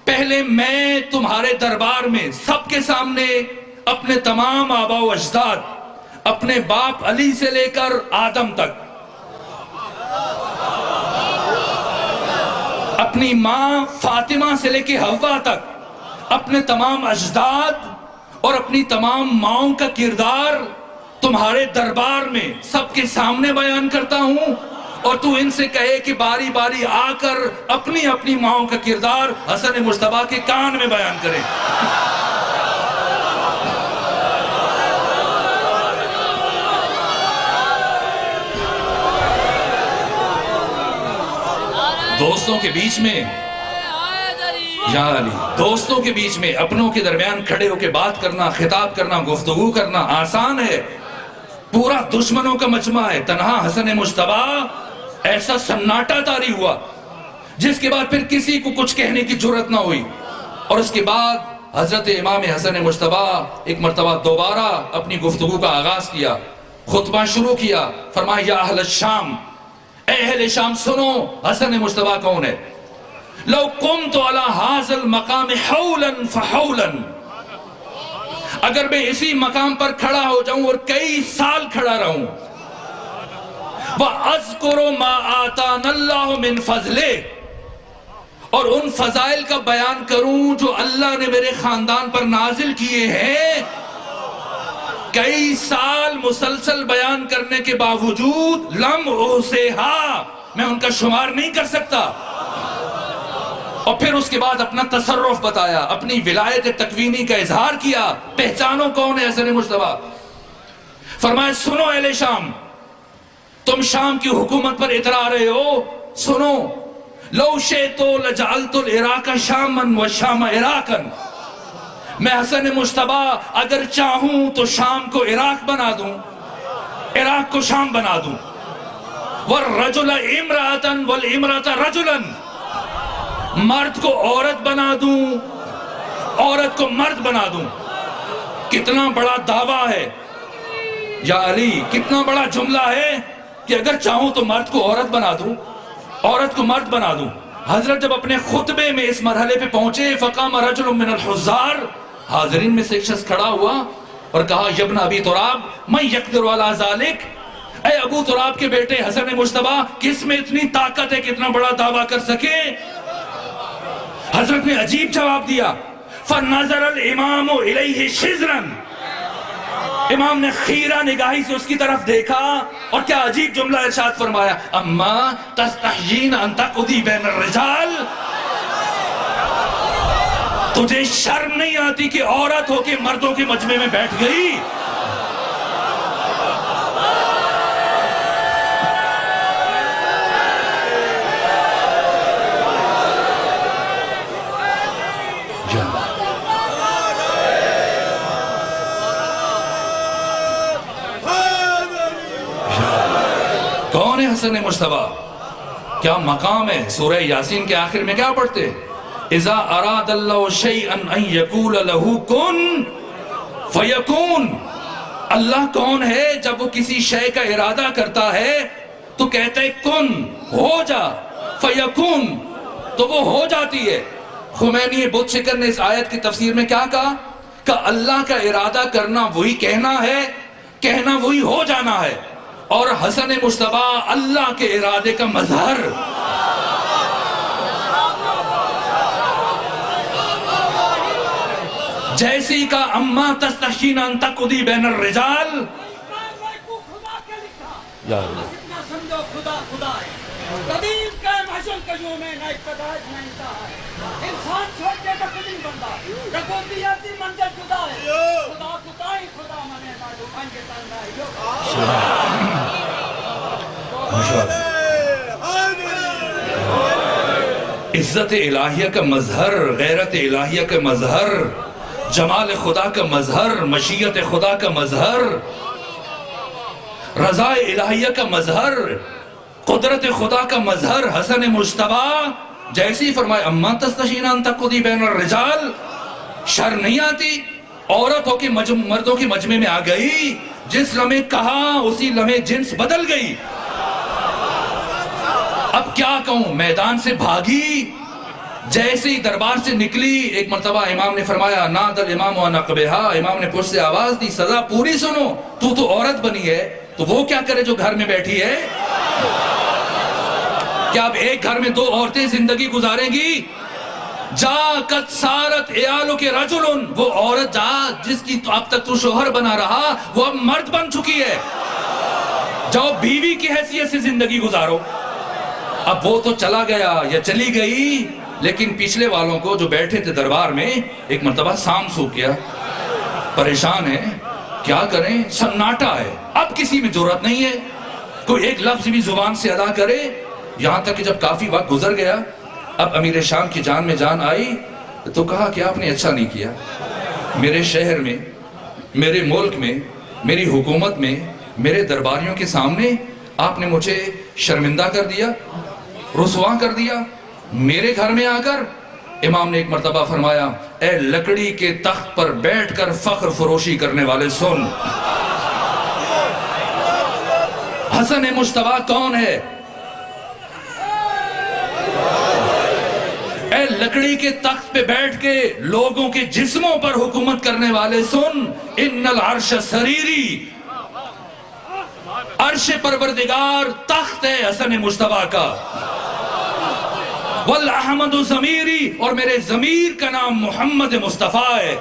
پہلے میں تمہارے دربار میں سب کے سامنے اپنے تمام آباء و اجداد، اپنے باپ علی سے لے کر آدم تک، اپنی ماں فاطمہ سے لے کے حوا تک، اپنے تمام اجداد اور اپنی تمام ماؤں کا کردار تمہارے دربار میں سب کے سامنے بیان کرتا ہوں، اور تو ان سے کہے کہ باری باری آ کر اپنی اپنی ماؤں کا کردار حسن مجتبیٰ کے کان میں بیان کریں۔ دوستوں کے بیچ میں، یا علی، دوستوں کے بیچ میں اپنوں کے درمیان کھڑے ہو کے بات کرنا، خطاب کرنا، گفتگو کرنا آسان ہے، پورا دشمنوں کا مجمع ہے۔ تنہا حسن مجتبیٰ ایسا سناٹا طاری ہوا جس کے بعد پھر کسی کو کچھ کہنے کی جرات نہ ہوئی، اور اس کے بعد حضرت امام حسن مجتبیٰ ایک مرتبہ دوبارہ اپنی گفتگو کا آغاز کیا، خطبہ شروع کیا، فرمایا، یا اہل الشام، اے اہل شام سنو، حسن مجتبیٰ کون ہے؟ لو قمت علی ھذا المقام حولا فحولا، اگر میں اسی مقام پر کھڑا ہو جاؤں اور کئی سال کھڑا رہوں، وَأَذْكُرُ مَا آتَانَ اللَّهُ مِنْ فَضْلِهِ، اور ان فضائل کا بیان کروں جو اللہ نے میرے خاندان پر نازل کیے ہیں، کئی سال مسلسل بیان کرنے کے باوجود لم احصیہا، میں ان کا شمار نہیں کر سکتا. اور پھر اس کے بعد اپنا تصرف بتایا، اپنی ولایت تکوینی کا اظہار کیا. پہچانو کون ہے حسن مجتبیٰ. فرمایا سنو اہل شام، تم شام کی حکومت پر اترا رہے ہو، سنو. لو شئتو لجعلت العراق شاما والشام عراقا، میں حسن مجتبیٰ اگر چاہوں تو شام کو عراق بنا دوں، عراق کو شام بنا دوں. والرجل امرأة والامرأة رجلا، مرد کو عورت بنا دوں، عورت کو مرد بنا دوں. کتنا بڑا دعویٰ ہے یا علی، کتنا بڑا جملہ ہے کہ اگر چاہوں تو مرد کو عورت بنا دوں، عورت کو مرد بنا دوں. حضرت جب اپنے خطبے میں اس مرحلے پہ پہنچے، فقام رجل من الحضار، حاضرین میں سے ایک شخص کھڑا ہوا اور کہا یا ابن ابی تراب من یقدر علی ذالک، اے ابو تراب کے بیٹے حسن مجتبیٰ، کس میں اتنی طاقت ہے کہ اتنا بڑا دعویٰ کر سکے؟ حضرت نے عجیب جواب دیا. فنظر الامام الیہ شزرا، امام نے خیرہ نگاہی سے اس کی طرف دیکھا اور کیا عجیب جملہ ارشاد فرمایا، اما تستحیین ان تقضی بین الرجال، تجھے شرم نہیں آتی کہ عورت ہو کے مردوں کے مجمع میں بیٹھ گئی؟ کون ہے حسن مجتبیٰ؟ کیا مقام ہے؟ سورہ یاسین کے آخر میں کیا پڑھتے؟ اذا اراد اللہ شیئا ان یقول له کن فیکون. اللہ کون ہے؟ جب وہ کسی شے کا ارادہ کرتا ہے تو کہتا ہے کن، ہو جا، فیکون، تو وہ ہو جاتی ہے. خمینی بت شکن نے اس آیت کی تفسیر میں کیا کہا؟ کہ اللہ کا ارادہ کرنا وہی کہنا ہے، کہنا وہی ہو جانا ہے. اور حسن مجتبیٰ اللہ کے ارادے کا مظہر. جیسی کا اما تستحشین ان تقضی بین الرجال. یا اللہ سمجھو خدا خدا ہے، قدیم قائم حشر قیوم ہے، نہ ابتداء نہ انتہا ہے. انسان چھوڑ کے تو قدیم بندہ، رکوتیاتی منظر خدا ہے، خدا خدا ہی خدا منے مادو پنجے تندہ ہے. عزت الہیہ کا مظہر، غیرت الہیہ کا مظہر، جمال خدا کا مظہر، مشیت خدا کا مظہر، رضا الہیہ کا مظہر، قدرت خدا کا مظہر حسن مجتبیٰ. جیسی فرمائے اما تستحشین ان تقضی بین الرجال، شر نہیں آتی عورت ہو کے مردوں کے مجمع میں آ گئی، جس لمحے کہا اسی لمحے جنس بدل گئی. اب کیا کہوں، میدان سے بھاگی، جیسے ہی دربار سے نکلی. ایک مرتبہ امام نے فرمایا ناد الامام ونقبہا، امام نے پشت سے آواز دی سزا پوری سنو، تو عورت بنی ہے تو وہ کیا کرے جو گھر میں بیٹھی ہے؟ کیا اب ایک گھر میں دو عورتیں زندگی گزاریں گی؟ جا قد سارت عیالو کے رجلن، وہ عورت جا جس کی اب تک تو شوہر بنا رہا وہ اب مرد بن چکی ہے، جاؤ بیوی کی حیثیت سے زندگی گزارو. اب وہ تو چلا گیا یا چلی گئی، لیکن پچھلے والوں کو جو بیٹھے تھے دربار میں ایک مرتبہ سام سوکھ گیا، پریشان ہے، کیا کریں، سناٹا ہے. اب کسی میں جرات نہیں ہے کوئی ایک لفظ بھی زبان سے ادا کرے. یہاں تک کہ جب کافی وقت گزر گیا، اب امیر شام کی جان میں جان آئی تو کہا کہ آپ نے اچھا نہیں کیا، میرے شہر میں، میرے ملک میں، میری حکومت میں، میرے درباریوں کے سامنے آپ نے مجھے شرمندہ کر دیا، رسوا کر دیا. میرے گھر میں آ کر امام نے ایک مرتبہ فرمایا اے لکڑی کے تخت پر بیٹھ کر فخر فروشی کرنے والے سن. حسن مجتبیٰ کون ہے؟ اے لکڑی کے تخت پہ بیٹھ کے لوگوں کے جسموں پر حکومت کرنے والے سن. ان العرش سریری، عرش پروردگار تخت ہے حسن مجتبیٰ کا. والاحمد ضمیری، اور میرے ضمیر کا نام محمد مصطفیٰ ہے.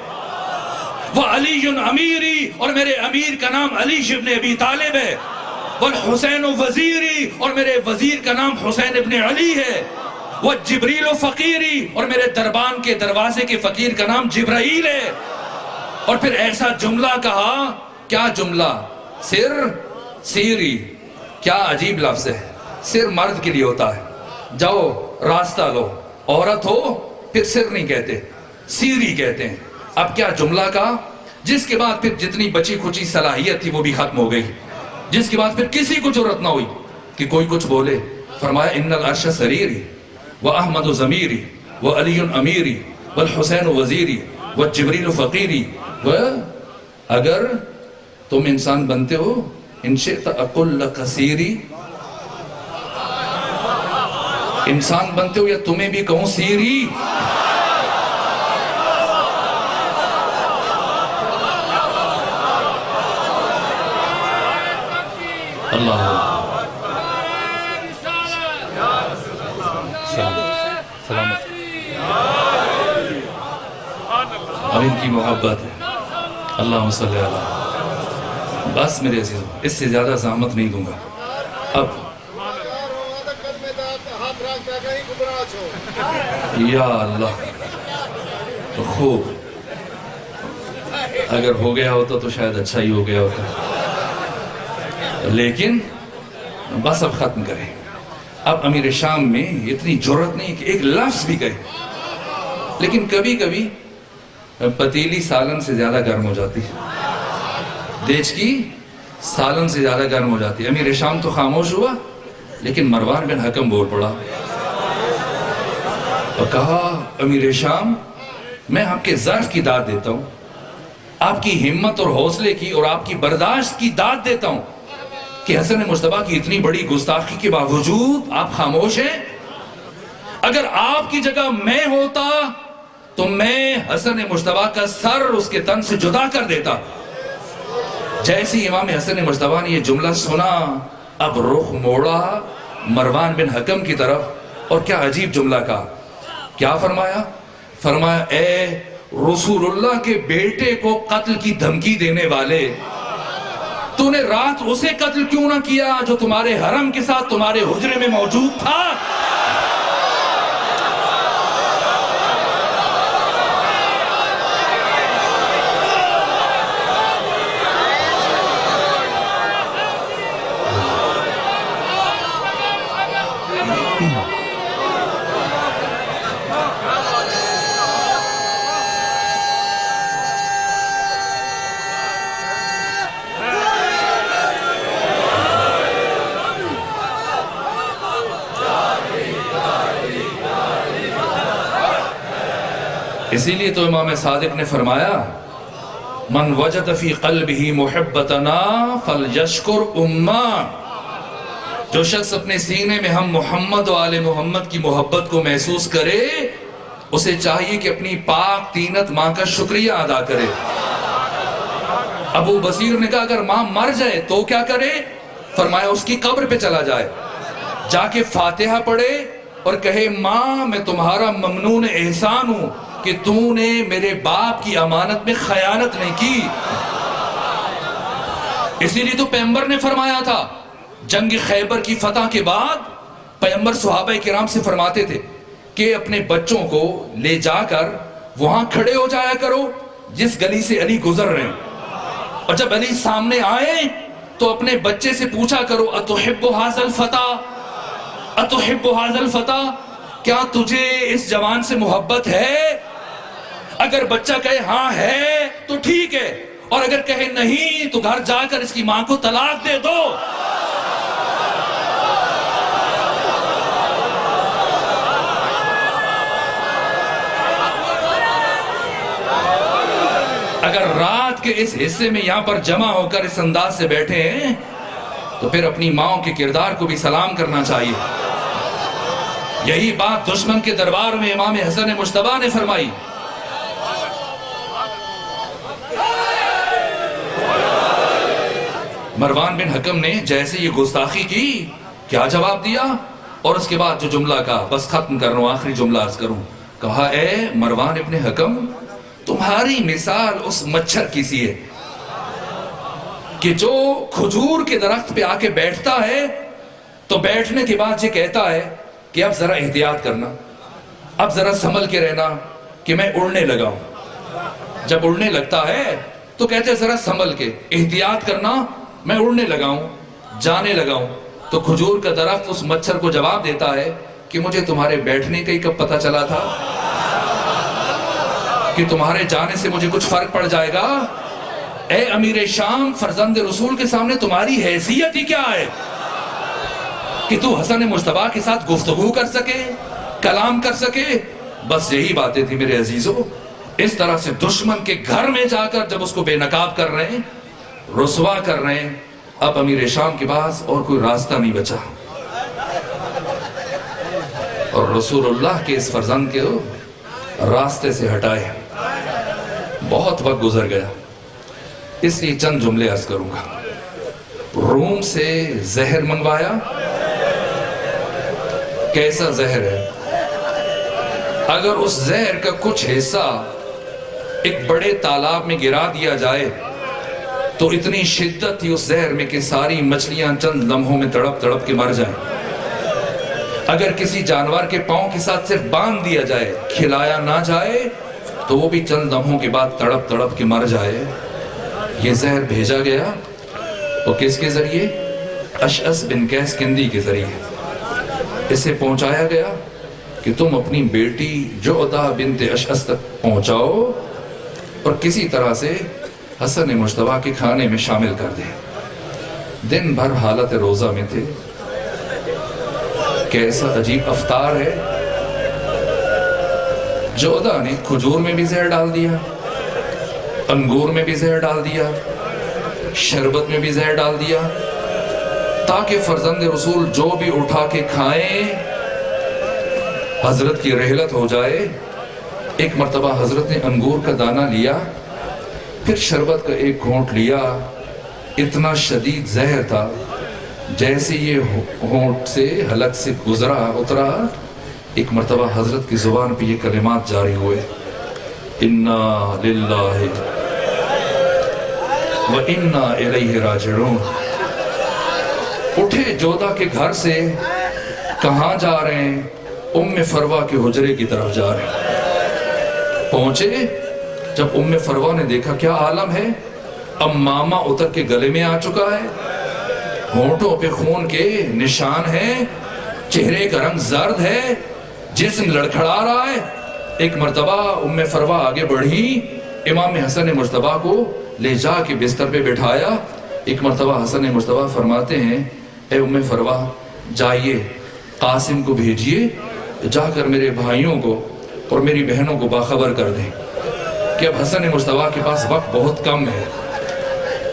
وعلی امیری، اور میرے امیر کا نام علی ابن ابی طالب ہے، والحسین وزیری، اور میرے وزیر کا نام حسین ابن علی ہے، وجبریل فقیری، اور میرے دربان کے دروازے کے فقیر کا نام جبرائیل ہے۔ اور پھر ایسا جملہ کہا، کیا جملہ؟ سر سیری، کیا عجیب لفظ ہے۔ سر مرد کے لیے ہوتا ہے، جاؤ راستہ لو، عورت ہو پھر سر نہیں کہتے، سیری کہتے ہیں۔ اب کیا جملہ کہا، جس کے بعد پھر جتنی بچی کھچی صلاحیت تھی وہ بھی ختم ہو گئی، جس کے بعد پھر کسی کو جرأت نہ ہوئی کہ کوئی کچھ بولے۔ فرمایا ان العرش سریری واحمد ضمیری وعلی امیری والحسین وزیری وجبریل فقیری۔ اگر تم انسان بنتے ہو، ان شئت اقل لک سیری، انسان بنتے ہو یا تمہیں بھی کہوں سیری؟ اللہ سلامت، اب ان کی محبت ہے۔ اللہم صلی اللہ۔ بس میرے عزیزوں، اس سے زیادہ زحمت نہیں دوں گا۔ اب یا اللہ، خوب، اگر ہو گیا ہوتا تو شاید اچھا ہی ہو گیا ہوتا، لیکن بس اب ختم کریں۔ اب امیر شام میں اتنی جرأت نہیں کہ ایک لفظ بھی کہے، لیکن کبھی کبھی پتیلی سالن سے زیادہ گرم ہو جاتی ہے، دیچ کی سالن سے زیادہ گرم ہو جاتی ہے۔ امیر شام تو خاموش ہوا، لیکن مروان بن حکم بول پڑا اور کہا، امیر شام، میں آپ کے ضعف کی داد دیتا ہوں، آپ کی ہمت اور حوصلے کی اور آپ کی برداشت کی داد دیتا ہوں کہ حسن مجتبیٰ کی اتنی بڑی گستاخی کے باوجود آپ خاموش ہیں۔ اگر آپ کی جگہ میں ہوتا تو میں حسن مجتبیٰ کا سر اس کے تن سے جدا کر دیتا۔ جیسی امام حسن مجتبیٰ نے یہ جملہ سنا، اب رخ موڑا مروان بن حکم کی طرف، اور کیا عجیب جملہ کہا۔ کیا فرمایا؟ فرمایا، اے رسول اللہ کے بیٹے کو قتل کی دھمکی دینے والے، تو نے رات اسے قتل کیوں نہ کیا جو تمہارے حرم کے ساتھ تمہارے حجرے میں موجود تھا؟ اسی لیے تو امام صادق نے فرمایا، من وجد فی قلبہ محبتنا فلیشکر امہ، جو شخص اپنے سینے میں ہم محمد و آل محمد کی محبت کو محسوس کرے، اسے چاہیے کہ اپنی پاک تینت ماں کا شکریہ ادا کرے۔ ابو بصیر نے کہا، اگر ماں مر جائے تو کیا کرے؟ فرمایا، اس کی قبر پہ چلا جائے، جا کے فاتحہ پڑھے اور کہے، ماں میں تمہارا ممنون احسان ہوں کہ تو نے میرے باپ کی امانت میں خیانت نہیں کی۔ اسی لیے تو پیغمبر نے فرمایا تھا، جنگ خیبر کی فتح کے بعد پیغمبر صحابہ کرام سے فرماتے تھے کہ اپنے بچوں کو لے جا کر وہاں کھڑے ہو جایا کرو جس گلی سے علی گزر رہے ہیں، اور جب علی سامنے آئے تو اپنے بچے سے پوچھا کرو، اتحب ھذا الفتى، اتحب ھذا الفتى، کیا تجھے اس جوان سے محبت ہے؟ اگر بچہ کہے ہاں ہے تو ٹھیک ہے، اور اگر کہے نہیں تو گھر جا کر اس کی ماں کو طلاق دے دو۔ اگر رات کے اس حصے میں یہاں پر جمع ہو کر اس انداز سے بیٹھے ہیں تو پھر اپنی ماں کے کردار کو بھی سلام کرنا چاہیے۔ یہی بات دشمن کے دربار میں امام حسن مجتبیٰ نے فرمائی۔ مروان بن حکم نے جیسے یہ گستاخی کی، کیا جواب دیا؟ اور اس کے بعد جو جملہ کہا، بس ختم کر رہا ہوں، آخری جملہ عرض کروں، کہا، اے مروان ابن حکم، تمہاری مثال اس مچھر کی سی ہے کہ جو کھجور کے درخت پہ آ کے بیٹھتا ہے تو بیٹھنے کے بعد یہ کہتا ہے کہ اب ذرا احتیاط کرنا، اب ذرا سنبھل کے رہنا کہ میں اڑنے لگا ہوں۔ جب اڑنے لگتا ہے تو کہتے ہیں ذرا سنبھل کے، احتیاط کرنا، میں اڑنے لگا ہوں، جانے لگا ہوں۔ تو کھجور کا درخت اس مچھر کو جواب دیتا ہے کہ مجھے تمہارے بیٹھنے کا ہی کب پتہ چلا تھا کہ تمہارے جانے سے مجھے کچھ فرق پڑ جائے گا۔ اے امیر شام، فرزند رسول کے سامنے تمہاری حیثیت ہی کیا ہے کہ تو حسن مجتبیٰ کے ساتھ گفتگو کر سکے، کلام کر سکے؟ بس یہی باتیں تھی میرے عزیزو۔ اس طرح سے دشمن کے گھر میں جا کر جب اس کو بے نقاب کر رہے ہیں، رسوا کر رہے ہیں، اب امیر شام کے پاس اور کوئی راستہ نہیں بچا، اور رسول اللہ کے اس فرزند کے راستے سے ہٹائے۔ بہت وقت گزر گیا، اس لیے چند جملے عرض کروں گا۔ روم سے زہر منگوایا، کیسا زہر ہے؟ اگر اس زہر کا کچھ حصہ ایک بڑے تالاب میں گرا دیا جائے تو اتنی شدت تھی اس زہر میں کہ ساری مچھلیاں چند لمحوں میں تڑپ تڑپ کے مر جائیں۔ اگر کسی جانور کے پاؤں کے ساتھ صرف باندھ دیا جائے، کھلایا نہ جائے، تو وہ بھی چند لمحوں کے بعد تڑپ تڑپ کے مر جائے۔ یہ زہر بھیجا گیا اور کس کے ذریعے؟ اشعث بن قیس کندی کے ذریعے اسے پہنچایا گیا کہ تم اپنی بیٹی جعدہ بنت اشعث تک پہنچاؤ اور کسی طرح سے حسن مجتبیٰ کے کھانے میں شامل کر دیں۔ دن بھر حالت روزہ میں تھے، کیسا عجیب افطار ہے۔ جعدہ نے کھجور میں بھی زہر ڈال دیا، انگور میں بھی زہر ڈال دیا، شربت میں بھی زہر ڈال دیا، تاکہ فرزند رسول جو بھی اٹھا کے کھائیں حضرت کی رحلت ہو جائے۔ ایک مرتبہ حضرت نے انگور کا دانہ لیا، پھر شربت کا ایک گھونٹ لیا، اتنا شدید زہر تھا، جیسے یہ ہونٹ سے حلق سے گزرا اترا، ایک مرتبہ حضرت کی زبان پہ یہ کلمات جاری ہوئے، اِنَّا لِلَّهِ وَإِنَّا إِلَيْهِ رَاجِعُونَ۔ اٹھے جعدہ کے گھر سے، کہاں جا رہے ہیں؟ ام فروہ کے حجرے کی طرف جا رہے ہیں۔ پہنچے، جب ام فروہ نے دیکھا کیا عالم ہے، اب ماما اتر کے گلے میں آ چکا ہے، ہونٹوں پہ خون کے نشان ہیں، چہرے کا رنگ زرد ہے، جسم لڑکھڑا رہا ہے۔ ایک مرتبہ ام فروہ آگے بڑھی، امام حسن مجتبیٰ کو لے جا کے بستر پہ بٹھایا۔ ایک مرتبہ حسن مجتبیٰ فرماتے ہیں، اے ام فروہ، جائیے قاسم کو بھیجیے، جا کر میرے بھائیوں کو اور میری بہنوں کو باخبر کر دیں کہ اب حسن مجتبیٰ کے پاس وقت بہت کم ہے۔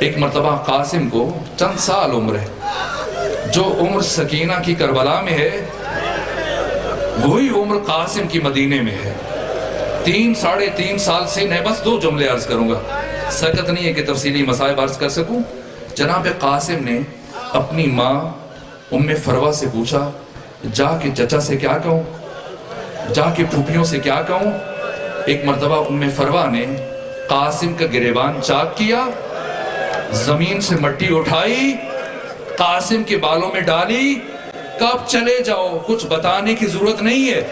ایک مرتبہ قاسم کو چند سال عمر ہے، جو عمر سکینہ کی کربلا میں ہے وہی عمر قاسم کی مدینے میں ہے۔ 3-3.5 سال سے میں بس 2 جملے عرض کروں گا، سکت نہیں ہے کہ تفصیلی مسائل عرض کر سکوں۔ جناب قاسم نے اپنی ماں ام فروہ سے پوچھا، جا کے چچا سے کیا کہوں، جا کے پھوپھیوں سے کیا کہوں؟ ایک مرتبہ ام فروہ نے قاسم کا گریبان چاک کیا، زمین سے مٹی اٹھائی، قاسم کے بالوں میں ڈالی، کب چلے جاؤ، کچھ بتانے کی ضرورت نہیں ہے۔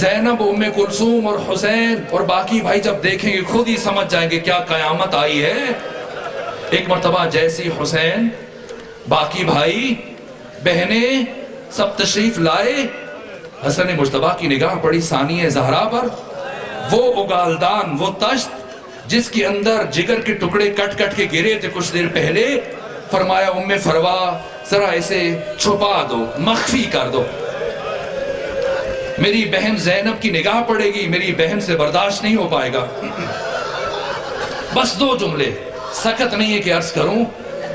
زینب، ام کلثوم اور حسین اور باقی بھائی جب دیکھیں گے خود ہی سمجھ جائیں گے کیا قیامت آئی ہے۔ ایک مرتبہ جیسی حسین، باقی بھائی بہنیں سب تشریف لائے، حسن مجتبیٰ کی نگاہ پڑی ثانیہ زہرا پر، وہ اگالدان، وہ تشت جس کے اندر جگر کے ٹکڑے کٹ کٹ کے گرے تھے کچھ دیر پہلے۔ فرمایا ام فروہ ذرا اسے چھپا دو، مخفی کر دو، میری بہن زینب کی نگاہ پڑے گی، میری بہن سے برداشت نہیں ہو پائے گا۔ بس 2 جملے، سکت نہیں ہے کہ عرض کروں۔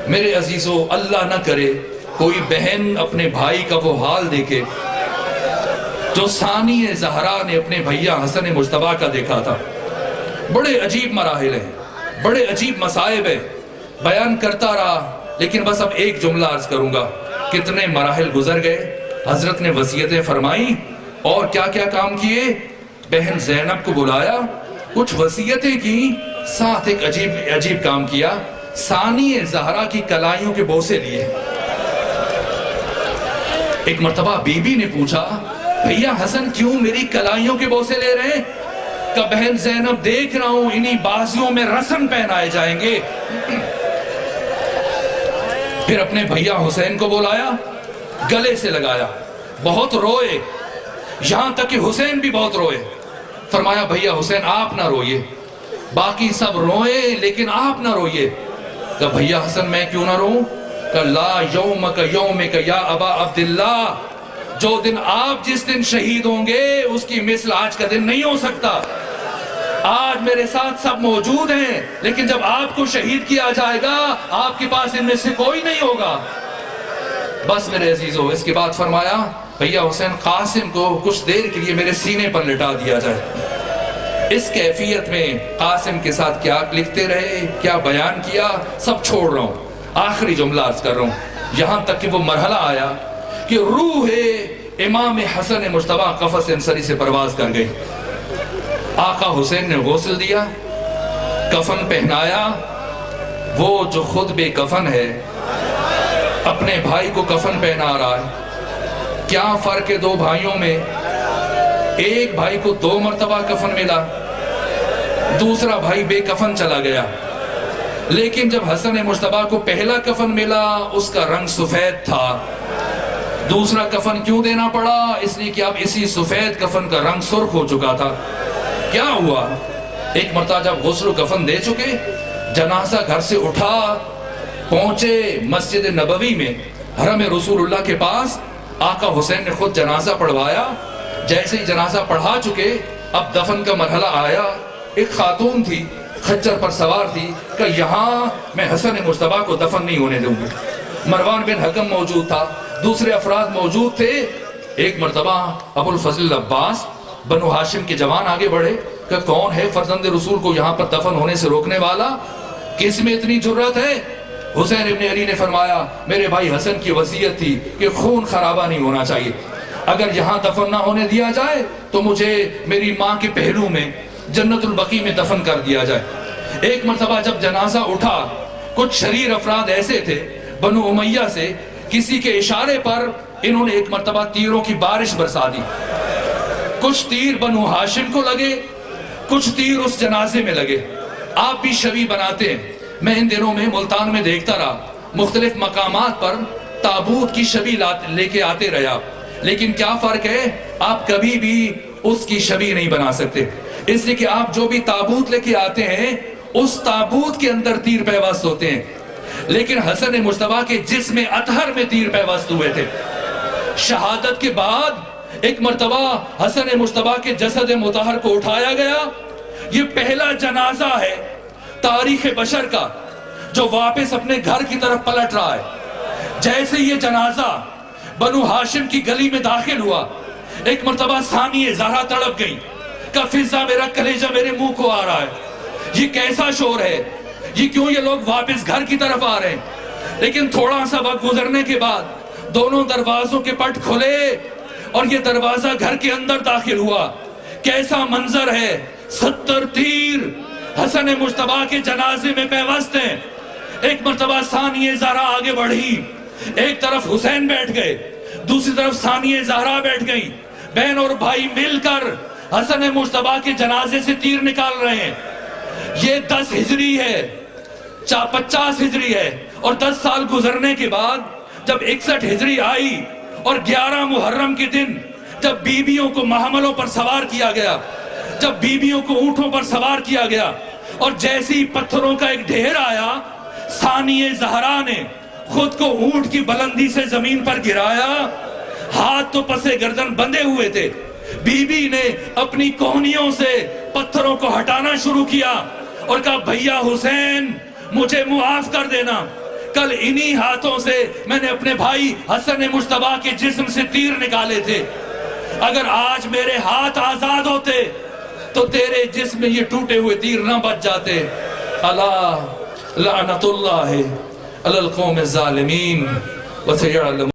میرے عزیزو، اللہ نہ کرے کوئی بہن اپنے بھائی کا وہ حال دیکھے جو ثانیہ زہرا نے اپنے بھیا حسن مجتبیٰ کا دیکھا تھا۔ بڑے عجیب مراحل ہیں، بڑے عجیب مصائب ہیں، بیان کرتا رہا لیکن بس اب ایک جملہ عرض کروں گا۔ کتنے مراحل گزر گئے، حضرت نے وصیتیں فرمائی اور کیا کیا کام کیے۔ بہن زینب کو بلایا، کچھ وصیتیں کی، ساتھ ایک عجیب کام کیا، ثانی زہرا کی کلائیوں کے بوسے لیے۔ ایک مرتبہ بی بی نے پوچھا بھیا حسن کیوں میری کلائیوں کے بوسے لے رہے ہیں؟ کہ بہن زینب دیکھ رہا ہوں انہی بازیوں میں رسن پہنائے جائیں گے۔ پھر اپنے بھیا حسین کو بلایا، گلے سے لگایا، بہت روئے، یہاں تک کہ حسین بھی بہت روئے۔ فرمایا بھیا حسین آپ نہ روئیے، باقی سب روئے لیکن آپ نہ روئیے۔ کہ بھیا حسن میں کیوں نہ روؤں؟ کہ لا یومک یومک یا ابا عبداللہ، جو دن آپ جس دن شہید ہوں گے اس کی مثل آج کا دن نہیں ہو سکتا۔ آج میرے ساتھ سب موجود ہیں لیکن جب آپ کو شہید کیا جائے گا آپ کے پاس ان میں سے کوئی نہیں ہوگا۔ بس میرے عزیزو، اس کے بعد فرمایا بھیا حسین قاسم کو کچھ دیر کے لیے میرے سینے پر لٹا دیا جائے۔ اس کیفیت میں قاسم کے ساتھ کیا لکھتے رہے، کیا بیان کیا، سب چھوڑ رہا ہوں۔ آخری جملہ عرض کر رہا ہوں، یہاں تک کہ وہ مرحلہ آیا کہ روح امام حسن مجتبیٰ قفس انصری سے پرواز کر گئی۔ آقا حسین نے غسل دیا، کفن پہنایا، وہ جو خود بے کفن ہے اپنے بھائی کو کفن پہنا رہا ہے۔ کیا فرق ہے دو بھائیوں میں؟ ایک بھائی کو 2 مرتبہ کفن ملا، دوسرا بھائی بے کفن چلا گیا۔ لیکن جب حسن مجتبیٰ کو پہلا کفن ملا اس کا رنگ سفید تھا، دوسرا کفن کیوں دینا پڑا؟ اس لیے کہ اب اسی سفید کفن کا رنگ سرخ ہو چکا تھا۔ کیا ہوا؟ ایک مرتبہ جب غسل و کفن دے چکے، جنازہ گھر سے اٹھا، پہنچے مسجد نبوی میں، حرم رسول اللہ کے پاس، آقا حسین نے خود جنازہ پڑھوایا۔ جیسے ہی جنازہ پڑھا چکے اب دفن کا مرحلہ آیا۔ ایک خاتون تھی، خچر پر سوار تھی کہ یہاں میں حسن مجتبیٰ کو دفن نہیں ہونے دوں گی۔ مروان بن حکم موجود تھا، دوسرے افراد موجود تھے۔ ایک مرتبہ ابو الفضل عباس بنو ہاشم کے جوان آگے بڑھے کہ کون ہے فرزند رسول کو یہاں پر دفن ہونے سے روکنے والا؟ کس میں اتنی جرت ہے؟ حسین ابن علی نے فرمایا میرے بھائی حسن کی وصیت تھی کہ خون خرابہ نہیں ہونا چاہیے، اگر یہاں دفن نہ ہونے دیا جائے تو مجھے میری ماں کے پہلو میں جنت البقیع میں دفن کر دیا جائے۔ ایک مرتبہ جب جنازہ اٹھا، کچھ شریر افراد ایسے تھے بنو امیہ سے، کسی کے اشارے پر انہوں نے ایک مرتبہ تیروں کی بارش برسا دی۔ کچھ تیر بنو ہاشم کو لگے، کچھ تیر اس جنازے میں لگے۔ آپ بھی شبیہ بناتے ہیں، میں ان دنوں میں ملتان میں دیکھتا رہا، مختلف مقامات پر تابوت کی شبیہ لے کے آتے رہے آپ، لیکن کیا فرق ہے؟ آپ کبھی بھی اس کی شبیہ نہیں بنا سکتے، اس لیے کہ آپ جو بھی تابوت لے کے آتے ہیں اس تابوت کے اندر تیر پیوست ہوتے ہیں، لیکن حسن مجتبیٰ کے جسم اطہر میں تیر پیوست ہوئے تھے۔ شہادت کے بعد ایک مرتبہ حسن مجتبیٰ کے جسد مطہر کو اٹھایا گیا۔ یہ پہلا جنازہ ہے تاریخ بشر کا جو واپس اپنے گھر کی طرف پلٹ رہا ہے۔ جیسے یہ جنازہ بنو ہاشم کی گلی میں داخل ہوا، ایک مرتبہ ثانیہ زہرا تڑپ گئی کہ فضا میرا کلیجہ میرے منہ کو آ رہا ہے، یہ کیسا شور ہے، یہ کیوں یہ لوگ واپس گھر کی طرف آ رہے ہیں؟ لیکن تھوڑا سا وقت گزرنے کے بعد دونوں دروازوں کے پٹ کھلے اور یہ دروازہ گھر کے اندر داخل ہوا۔ کیسا منظر ہے، 70 تیر حسن مجتبیٰ کے جنازے میں پیوست ہیں۔ ایک مرتبہ ثانیہ زہرا آگے بڑھی، ایک طرف حسین بیٹھ گئے، دوسری طرف ثانیہ زہرا بیٹھ گئی، بہن اور بھائی مل کر حسن مجتبیٰ کے جنازے سے تیر نکال رہے ہیں۔ یہ 10 ہجری ہے، 50 ہجری ہے، اور 10 سال گزرنے کے بعد جب 61 ہجری آئی اور 11 محرم کے دن جب بیویوں کو محملوں پر سوار کیا گیا، جب بیویوں کو اونٹوں پر سوار کیا گیا اور جیسی پتھروں کا ایک ڈھیر آیا، ثانیہ زہرا نے خود کو اونٹ کی بلندی سے زمین پر گرایا، ہاتھ تو پسے گردن بندھے ہوئے تھے، بی بی نے اپنی کوہنیوں سے پتھروں کو ہٹانا شروع کیا اور کہا بھیا حسین مجھے معاف کر دینا، کل انہی ہاتھوں سے میں نے اپنے بھائی حسن مجتبیٰ کے جسم سے تیر نکالے تھے، اگر آج میرے ہاتھ آزاد ہوتے تو تیرے جسم میں یہ ٹوٹے ہوئے تیر نہ بچ جاتے۔ اللہ لعنت اللہ علی القوم الظالمین وسیعلم